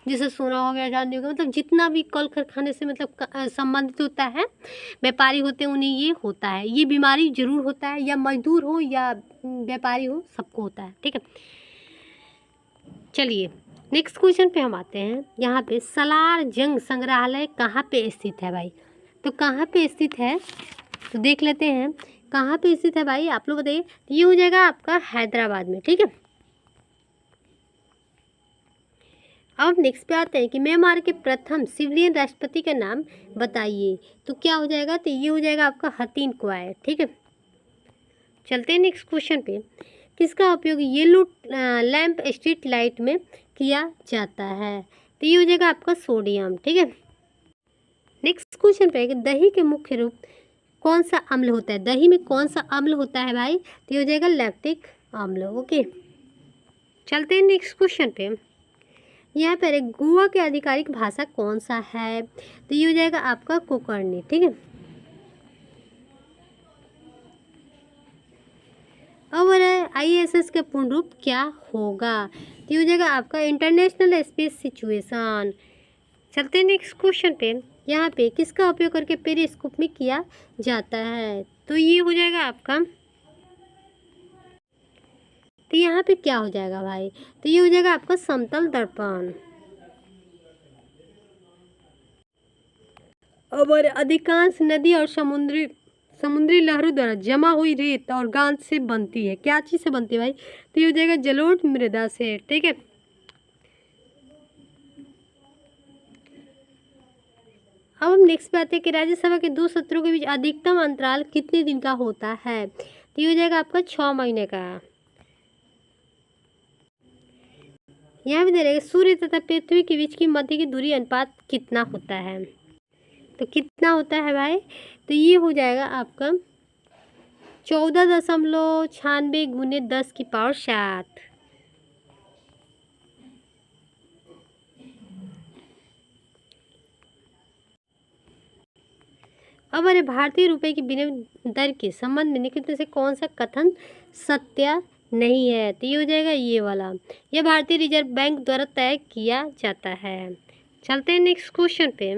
जैसे सोना हो गया, चांदी हो गया, मतलब जितना भी कल कारखाने से मतलब संबंधित होता है, व्यापारी होते हैं, उन्हें ये होता है, ये बीमारी जरूर होता है, या मजदूर हो या व्यापारी हो, सबको होता है। ठीक है, चलिए नेक्स्ट क्वेश्चन पे हम आते हैं। यहाँ पे सलार जंग संग्रहालय कहाँ पे स्थित है भाई? तो कहाँ पे स्थित है तो देख लेते हैं कहाँ पे स्थित है भाई, आप लोग बताइए। तो ये हो जाएगा आपका हैदराबाद में। ठीक है, अब नेक्स्ट पे आते हैं कि म्यांमार के प्रथम सिविलियन राष्ट्रपति का नाम बताइए। तो क्या हो जाएगा? तो ये हो जाएगा आपका हतीन क्वाय। ठीक है, चलते हैं नेक्स्ट क्वेश्चन पे। किसका उपयोग येलो लैंप स्ट्रीट लाइट में किया जाता है? तो ये हो जाएगा आपका सोडियम। ठीक है, नेक्स्ट क्वेश्चन पे है कि दही के मुख्य रूप कौन सा अम्ल होता है? दही में कौन सा अम्ल होता है भाई? तो ये हो जाएगा लैक्टिक अम्ल। ओके, चलते हैं नेक्स्ट क्वेश्चन पे। यहाँ पर गोवा के आधिकारिक भाषा कौन सा है? तो ये हो जाएगा आपका कोंकणी। ठीक है, अब ISS का पूर्ण रूप क्या होगा? तो ये हो जाएगा आपका इंटरनेशनल स्पेस सिचुएशन। चलते हैं नेक्स्ट क्वेश्चन पे। यहाँ पे किसका उपयोग करके पेरिस्कोप में किया जाता है? तो ये हो जाएगा आपका, तो यहाँ पे क्या हो जाएगा भाई? तो ये हो जाएगा आपका समतल दर्पण। और अधिकांश नदी और समुद्री लहरों द्वारा जमा हुई रेत और गांज से बनती है। क्या चीज़ से बनती है भाई? तो ये हो जाएगा जलोढ़ मृदा से। ठीक है, अब हम नेक्स्ट पे आते हैं कि राज्यसभा के दो सत्रों के बीच अधिकतम अंतराल कितने दिन का होता है? तो ये हो जाएगा आपका 6 महीने का। यहाँ भी दे रहे सूर्य तथा पृथ्वी के बीच की मध्य की दूरी अनुपात कितना होता है? तो कितना होता है भाई? तो ये हो जाएगा आपका 14.96 गुने 10 की पावर 7। अब अरे भारतीय रुपए की विनिमय दर के संबंध में निम्नलिखित में से कौन सा कथन सत्य नहीं है? तो ये हो जाएगा ये वाला, यह भारतीय रिजर्व बैंक द्वारा तय किया जाता है। चलते हैं नेक्स्ट क्वेश्चन पे।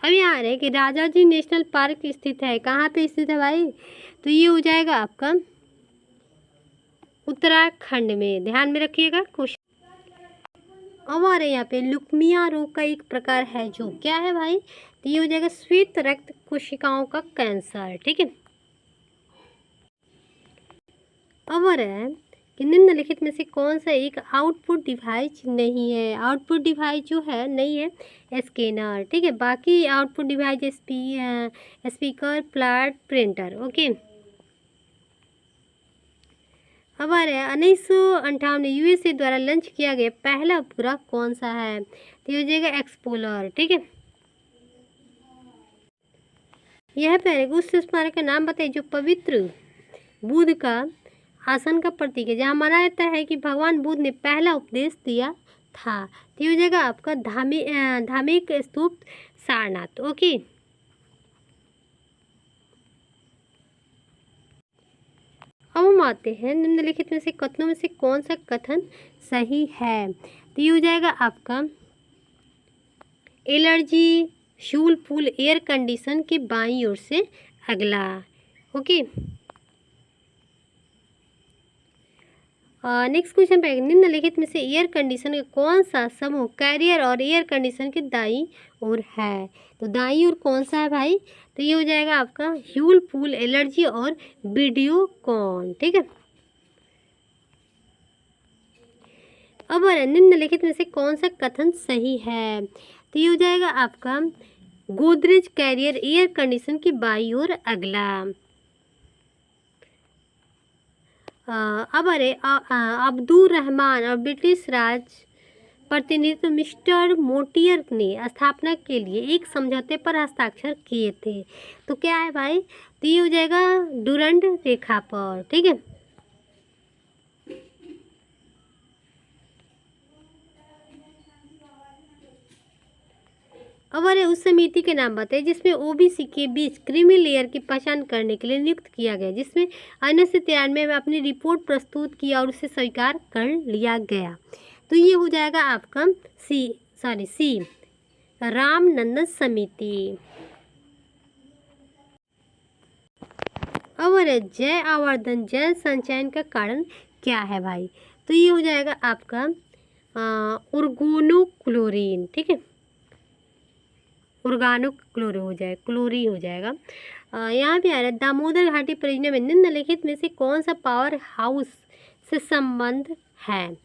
अब यहाँ आ रहा है कि राजाजी नेशनल पार्क स्थित है, कहाँ पे स्थित है भाई? तो ये हो जाएगा आपका उत्तराखंड में, ध्यान में रखिएगा क्वेश्चन। अब आ रहे हैं यहाँ पे लुकमिया रोग का एक प्रकार है जो क्या है भाई? तो ये हो जाएगा श्वेत रक्त कोशिकाओं का कैंसर, ठीक है। अब आ रहा है कि निम्नलिखित में से कौन सा एक आउटपुट डिवाइस नहीं है? आउटपुट डिवाइस जो है नहीं है स्कैनर, ठीक है। बाकी output device speaker, plot, printer, okay. अब आ रहा है 1958 में यूएसए द्वारा लॉन्च किया गया पहला उपग्रह कौन सा है? तो ये हो जाएगा एक्सप्लोरर, ठीक है। यह पहले उस स्मारक का नाम बताइए जो पवित्र बुद्ध का आसन का प्रतीक है, जहाँ माना जाता है कि भगवान बुद्ध ने पहला उपदेश दिया था। तो ये हो जाएगा आपका धार्मिक स्तूप सारनाथ, ओके। अब हम आते हैं निम्नलिखित में से कथनों में से कौन सा कथन सही है? तो ये हो जाएगा आपका एलर्जी शूल पुल एयर कंडीशन के बाईं ओर से अगला, ओके। नेक्स्ट क्वेश्चन पे निम्नलिखित में से एयर कंडीशन का कौन सा समूह कैरियर और एयर कंडीशन के दाईं ओर है? तो दाईं ओर कौन सा है भाई? तो ये हो जाएगा आपका ह्यूल पूल एलर्जी और वीडियोकॉन, ठीक है। अब निम्नलिखित में से कौन सा कथन सही है? तो ये हो जाएगा आपका गोदरेज कैरियर एयर कंडीशन की बाईं ओर अगला। अब अब्दुल रहमान और ब्रिटिश राज प्रतिनिधित्व मिस्टर मोटियर ने स्थापना के लिए एक समझौते पर हस्ताक्षर किए थे। तो क्या है भाई? तो ये हो जाएगा डुरंड रेखा पर, ठीक है। अब उस समिति के नाम बताइए जिसमें ओबीसी के बीच क्रीमी लेयर की पहचान करने के लिए नियुक्त किया गया, जिसमें 1993 में अपनी रिपोर्ट प्रस्तुत किया और उसे स्वीकार कर लिया गया। तो ये हो जाएगा आपका सी रामनंदन समिति। अब जय आवर्धन जल संचयन का कारण क्या है भाई? तो ये हो जाएगा आपका ऑर्गेनोक्लोरीन, ठीक है। ऑर्गेनोक्लोरी हो जाएगा, क्लोरी हो जाएगा। यहाँ पे आ रहा है दामोदर घाटी परियोजना में निम्नलिखित में से कौन सा पावर हाउस से संबंध है?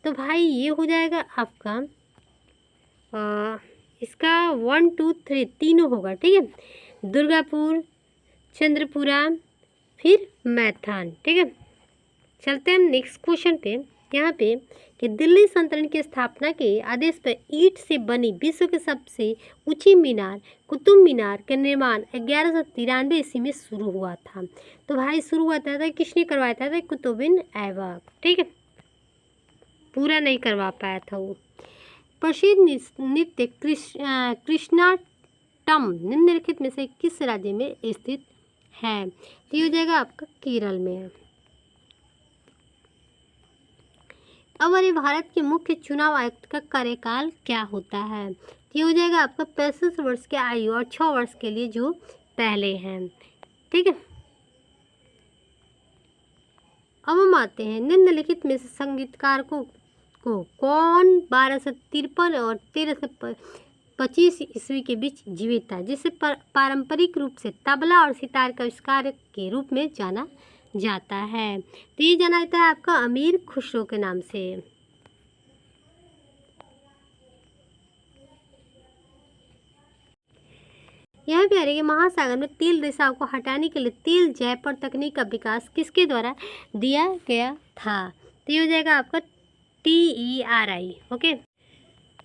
तो भाई ये हो जाएगा आपका इसका 1 2 3 तीनों होगा, ठीक है। दुर्गापुर, चंद्रपुरा, फिर मैथान, ठीक है। चलते हैं हम नेक्स्ट क्वेश्चन पे। यहाँ पे कि दिल्ली सल्तनत की स्थापना के आदेश पर ईंट से बनी विश्व के सबसे ऊंची मीनार कुतुब मीनार का निर्माण 1193 ईस्वी में शुरू हुआ था। तो भाई शुरू हुआ था किसने करवाया था? कुतुबुद्दीन ऐबक, ठीक है। पूरा नहीं करवा पाया था वो। प्रसिद्ध नृत्य कृष्णाटम निम्नलिखित में से किस राज्य में स्थित है? तो ये हो जाएगा आपका केरल में। अब भारत के मुख्य चुनाव आयुक्त का कार्यकाल क्या होता है? तो ये हो जाएगा आपका 65 वर्ष की आयु और 6 वर्ष के लिए जो पहले हैं, ठीक है। अब हम आते हैं निम्नलिखित में से संगीतकार को कौन 1253 और 1325 ईस्वी के बीच जीवित था, जिसे पारंपरिक रूप से तबला और सितार का आविष्कार के रूप में जाना जाता है? तो ये जाना जाता है आपका अमीर खुसरो के नाम से। यहाँ पे आ रही है महासागर में तेल रिसाव को हटाने के लिए तेल जयपर तकनीक का विकास किसके द्वारा दिया गया था? तो ये हो जाएगा आपका TERI, ओके।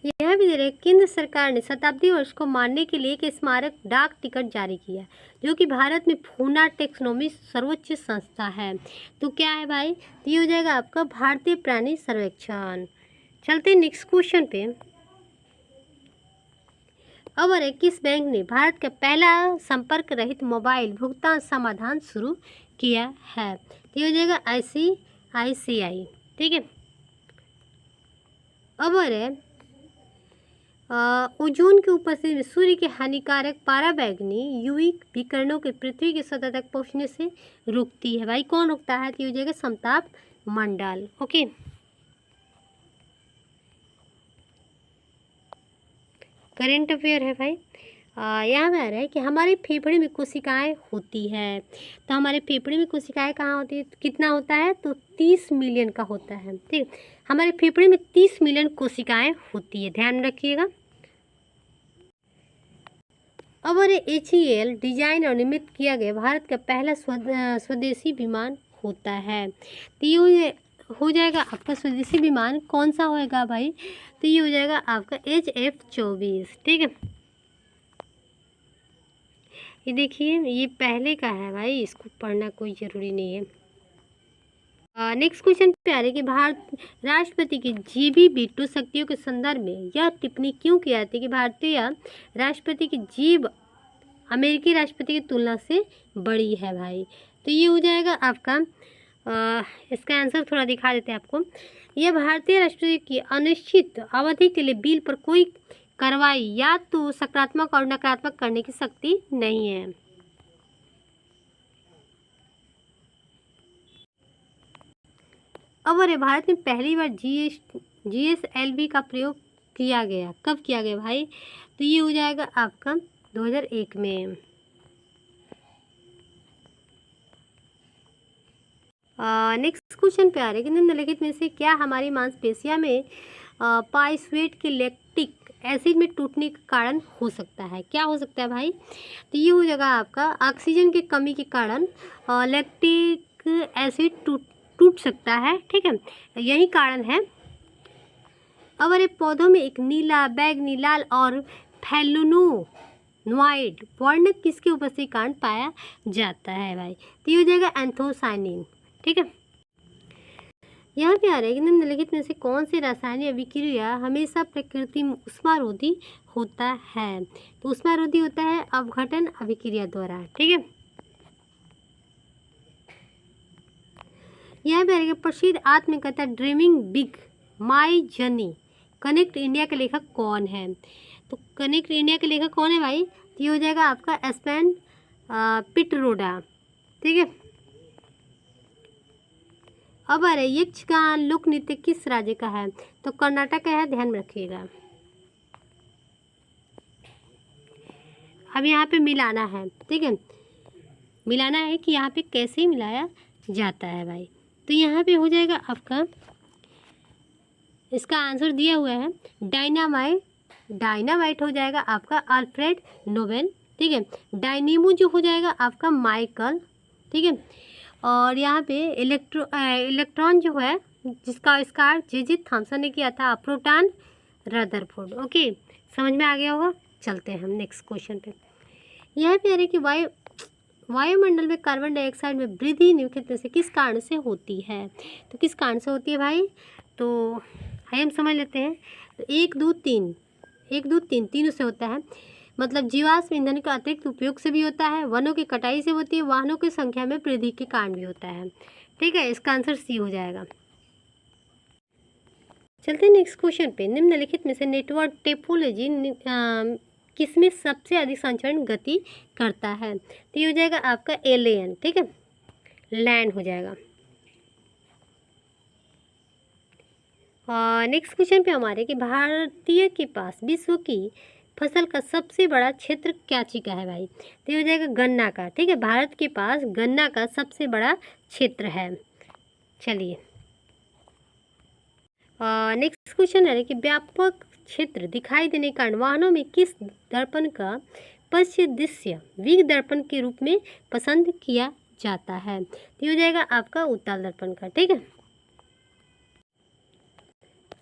यह भी दे रहे केंद्र सरकार ने शताब्दी वर्ष को मानने के लिए एक स्मारक डाक टिकट जारी किया जो कि भारत में पूना टेक्सोनोमी सर्वोच्च संस्था है। तो क्या है भाई? तो ये हो जाएगा आपका भारतीय प्राणी सर्वेक्षण। चलते नेक्स्ट क्वेश्चन पे। अब किस बैंक ने भारत का पहला संपर्क रहित मोबाइल भुगतान समाधान शुरू किया है? तो ये हो जाएगा ICICI, ठीक है। अब आ रहा है ओजोन के उपस्थिति में सूर्य के हानिकारक पराबैंगनी यूवी विकिरणों के पृथ्वी की सतह तक पहुंचने से रोकती है। भाई कौन रोकता है? तो ये हो जाएगा समताप मंडल। ओके, करेंट अफेयर है भाई। यहाँ पे आ रहा है कि हमारे फेफड़े में कोशिकाएं होती है। तो हमारे फेफड़े में कोशिकाएं कहाँ होती है? कितना होता है? तो 30 मिलियन का होता है। ठीक, हमारे फेफड़े में 30 मिलियन कोशिकाएं होती है, ध्यान रखिएगा। अब HAL डिजाइन और निर्मित किया गया भारत का पहला स्वदेशी विमान होता है। तो ये हो जाएगा आपका स्वदेशी विमान कौन सा होएगा भाई? तो ये हो जाएगा आपका HF-24। ठीक है, ये देखिए ये पहले का है भाई, इसको पढ़ना कोई ज़रूरी नहीं है। नेक्स्ट क्वेश्चन पे आ रही है कि भारत राष्ट्रपति की जीभी वीटो शक्तियों के संदर्भ में यह टिप्पणी क्यों की जाती है कि भारतीय राष्ट्रपति की जीभ अमेरिकी राष्ट्रपति की तुलना से बड़ी है भाई? तो ये हो जाएगा आपका इसका आंसर थोड़ा दिखा देते हैं आपको। यह भारतीय राष्ट्रपति की अनिश्चित अवधि के लिए बिल पर कोई कार्रवाई या तो सकारात्मक और नकारात्मक करने की शक्ति नहीं है। अब अरे भारत में पहली बार GSLV का प्रयोग किया गया, कब किया गया भाई? तो ये हो जाएगा आपका 2001 में। नेक्स्ट क्वेश्चन पे आ रहा है कि निम्नलिखित में से क्या हमारी मांसपेशियों में पाइसवेट के लैक्टिक एसिड में टूटने का कारण हो सकता है? क्या हो सकता है भाई? तो ये हो जाएगा आपका ऑक्सीजन की कमी के कारण लैक्टिक एसिड टूट सकता है। ठीक है, यही कारण है। अब अरे पौधों में एक नीला, बैगनी, लाल और फ्लैवोनोइड वर्ण किसके उपस्थिति के कारण पाया जाता है भाई? तो ये हो जाएगा एंथोसाइनिन। ठीक है, यहाँ पे आ रहा है कि निम्नलिखित में से कौन सी रासायनिक अभिक्रिया हमेशा प्रकृति में ऊष्मारोधी होता है? तो ऊष्मारोधी होता है अपघटन अभिक्रिया द्वारा। ठीक है, यहाँ पे आ रहा है प्रसिद्ध आत्मकथा dreaming big my journey connect India के लेखक कौन है? तो कनेक्ट इंडिया के लेखक कौन है भाई? तो ये हो जाएगा आपका एस्पेन पिटरोडा। ठीक है, अब आ रहे यक्षगान लोक नृत्य किस राज्य का है? तो कर्नाटक का है, ध्यान रखिएगा। अब यहाँ पे मिलाना है। ठीक है, मिलाना है कि यहाँ पे कैसे मिलाया जाता है भाई? तो यहाँ पे हो जाएगा आपका, इसका आंसर दिया हुआ है डायनामाइट। डायनामाइट हो जाएगा आपका अल्फ्रेड नोबेल। ठीक है, डायनेमो जो हो जाएगा आपका माइकल। ठीक है, और यहाँ पे इलेक्ट्रॉन जो है जिसका आविष्कार जे थॉमसन ने किया था, प्रोटॉन रदरफोर्ड। ओके, समझ में आ गया होगा। चलते हैं हम नेक्स्ट क्वेश्चन पे। यहाँ पे आ रहा है कि वायुमंडल में कार्बन डाइऑक्साइड में वृद्धि निम्नलिखित में से किस कारण से होती है? तो किस कारण से होती है भाई? तो आइए हम समझ लेते हैं। तो 1 2 3 तीनों से होता है। मतलब जीवाश्म ईंधन का अतिरिक्त उपयोग से भी होता है, वनों की कटाई से होती है, वाहनों की संख्या में वृद्धि के कारण भी होता है। ठीक है, इसका आंसर सी हो जाएगा। चलते हैं नेक्स्ट क्वेश्चन पे। निम्नलिखित में से नेटवर्क टोपोलॉजी किसमें सबसे अधिक संचरण गति करता है? तो ये हो जाएगा आपका एलियन। ठीक है, लैंड हो जाएगा। नेक्स्ट क्वेश्चन पे हमारे कि भारतीय के पास विश्व की फसल का सबसे बड़ा क्षेत्र क्या चीज का है भाई? तो ये हो जाएगा गन्ना का। ठीक है, भारत के पास गन्ना का सबसे बड़ा क्षेत्र है। चलिए नेक्स्ट क्वेश्चन है कि व्यापक क्षेत्र दिखाई देने के कारण वाहनों में किस दर्पण का पश्चिम दृश्य विग दर्पण के रूप में पसंद किया जाता है? तो ये हो जाएगा आपका उत्तल दर्पण का। ठीक है,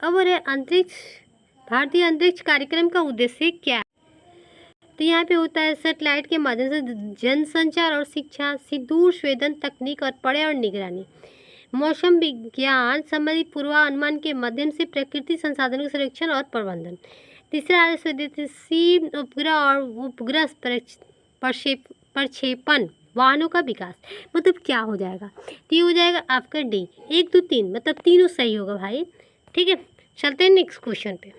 अब भारतीय अंतरिक्ष कार्यक्रम का उद्देश्य क्या है? तो यहाँ पे होता है सैटेलाइट के माध्यम से जनसंचार और शिक्षा, दूर संवेदन तकनीक और पर्यावरण निगरानी, मौसम विज्ञान संबंधित पूर्वानुमान के माध्यम से प्रकृति संसाधनों के संरक्षण और प्रबंधन। तीसरा स्वदेशी उपग्रह और उपग्रह प्रक्षेपण वाहनों का विकास, मतलब क्या हो जाएगा, तो ये हो जाएगा आपका डी, 1 2 3, मतलब तीनों सही होगा भाई। ठीक है, चलते हैं नेक्स्ट क्वेश्चन पे।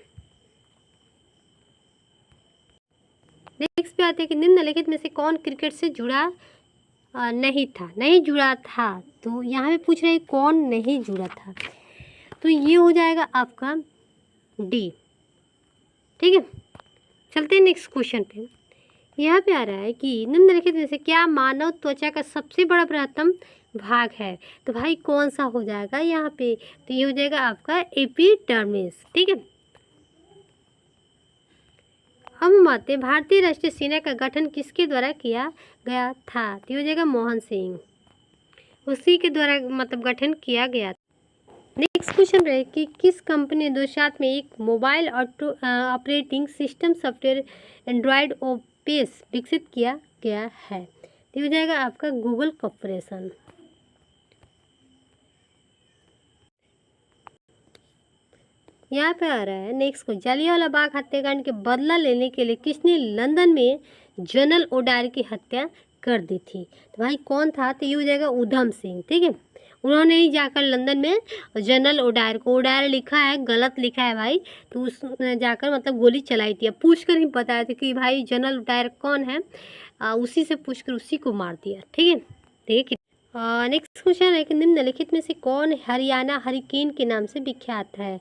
नेक्स्ट पे आते हैं कि निम्नलिखित में से कौन क्रिकेट से जुड़ा नहीं जुड़ा था। तो यहाँ पे पूछ रहे हैं कौन नहीं जुड़ा था, तो ये हो जाएगा आपका डी। ठीक है, चलते हैं नेक्स्ट क्वेश्चन पे। यहाँ पे आ रहा है कि निम्नलिखित में से क्या मानव त्वचा का सबसे बड़ा बृहत्तम भाग है। तो भाई कौन सा हो जाएगा यहाँ पे, तो ये हो जाएगा आपका एपिडर्मिस। ठीक है, अब हम आते हैं भारतीय राष्ट्रीय सेना का गठन किसके द्वारा किया गया था। तो ये हो जाएगा मोहन सिंह, उसी के द्वारा मतलब गठन किया गया। नेक्स्ट क्वेश्चन है कि किस कंपनी ने 2007 में एक mobile operating system software Android OS विकसित किया गया है। तो हो जाएगा आपका गूगल कॉर्पोरेशन। यहाँ पे आ रहा है नेक्स्ट को, जलियांवाला बाग हत्याकांड के बदला लेने के लिए किसने लंदन में जनरल ओडायर की हत्या कर दी थी। तो भाई कौन था, तो ये हो जाएगा उधम सिंह। ठीक है, उन्होंने ही जाकर लंदन में जनरल ओडायर को, ओडायर लिखा है गलत लिखा है भाई, तो उस जाकर मतलब गोली चलाई थी। अब पूछ कर ही बताया था कि भाई जनरल ओडायर कौन है, उसी से पूछकर उसी को मार दिया। ठीक है, ठीक है। नेक्स्ट क्वेश्चन है कि निम्नलिखित में से कौन हरियाणा हरिकेन के नाम से विख्यात है।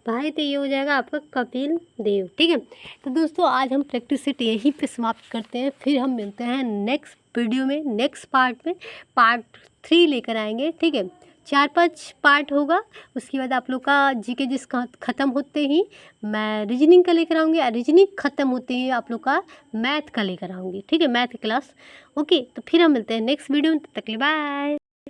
भाई तो ये हो जाएगा आपका कपिल देव। ठीक है, तो दोस्तों आज हम प्रैक्टिस सेट यहीं पे समाप्त करते हैं, फिर हम मिलते हैं नेक्स्ट वीडियो में, नेक्स्ट पार्ट में, पार्ट 3 लेकर आएंगे। ठीक है, 4-5 पार्ट होगा, उसके बाद आप लोग का जीके जिसका ख़त्म होते ही मैं रीजनिंग का लेकर आऊँगी, और रीजनिंग ख़त्म होते ही आप लोग का मैथ का लेकर आऊँगी। ठीक है, मैथ क्लास। ओके, तो फिर हम मिलते हैं नेक्स्ट वीडियो में, तब तक के लिए बाय।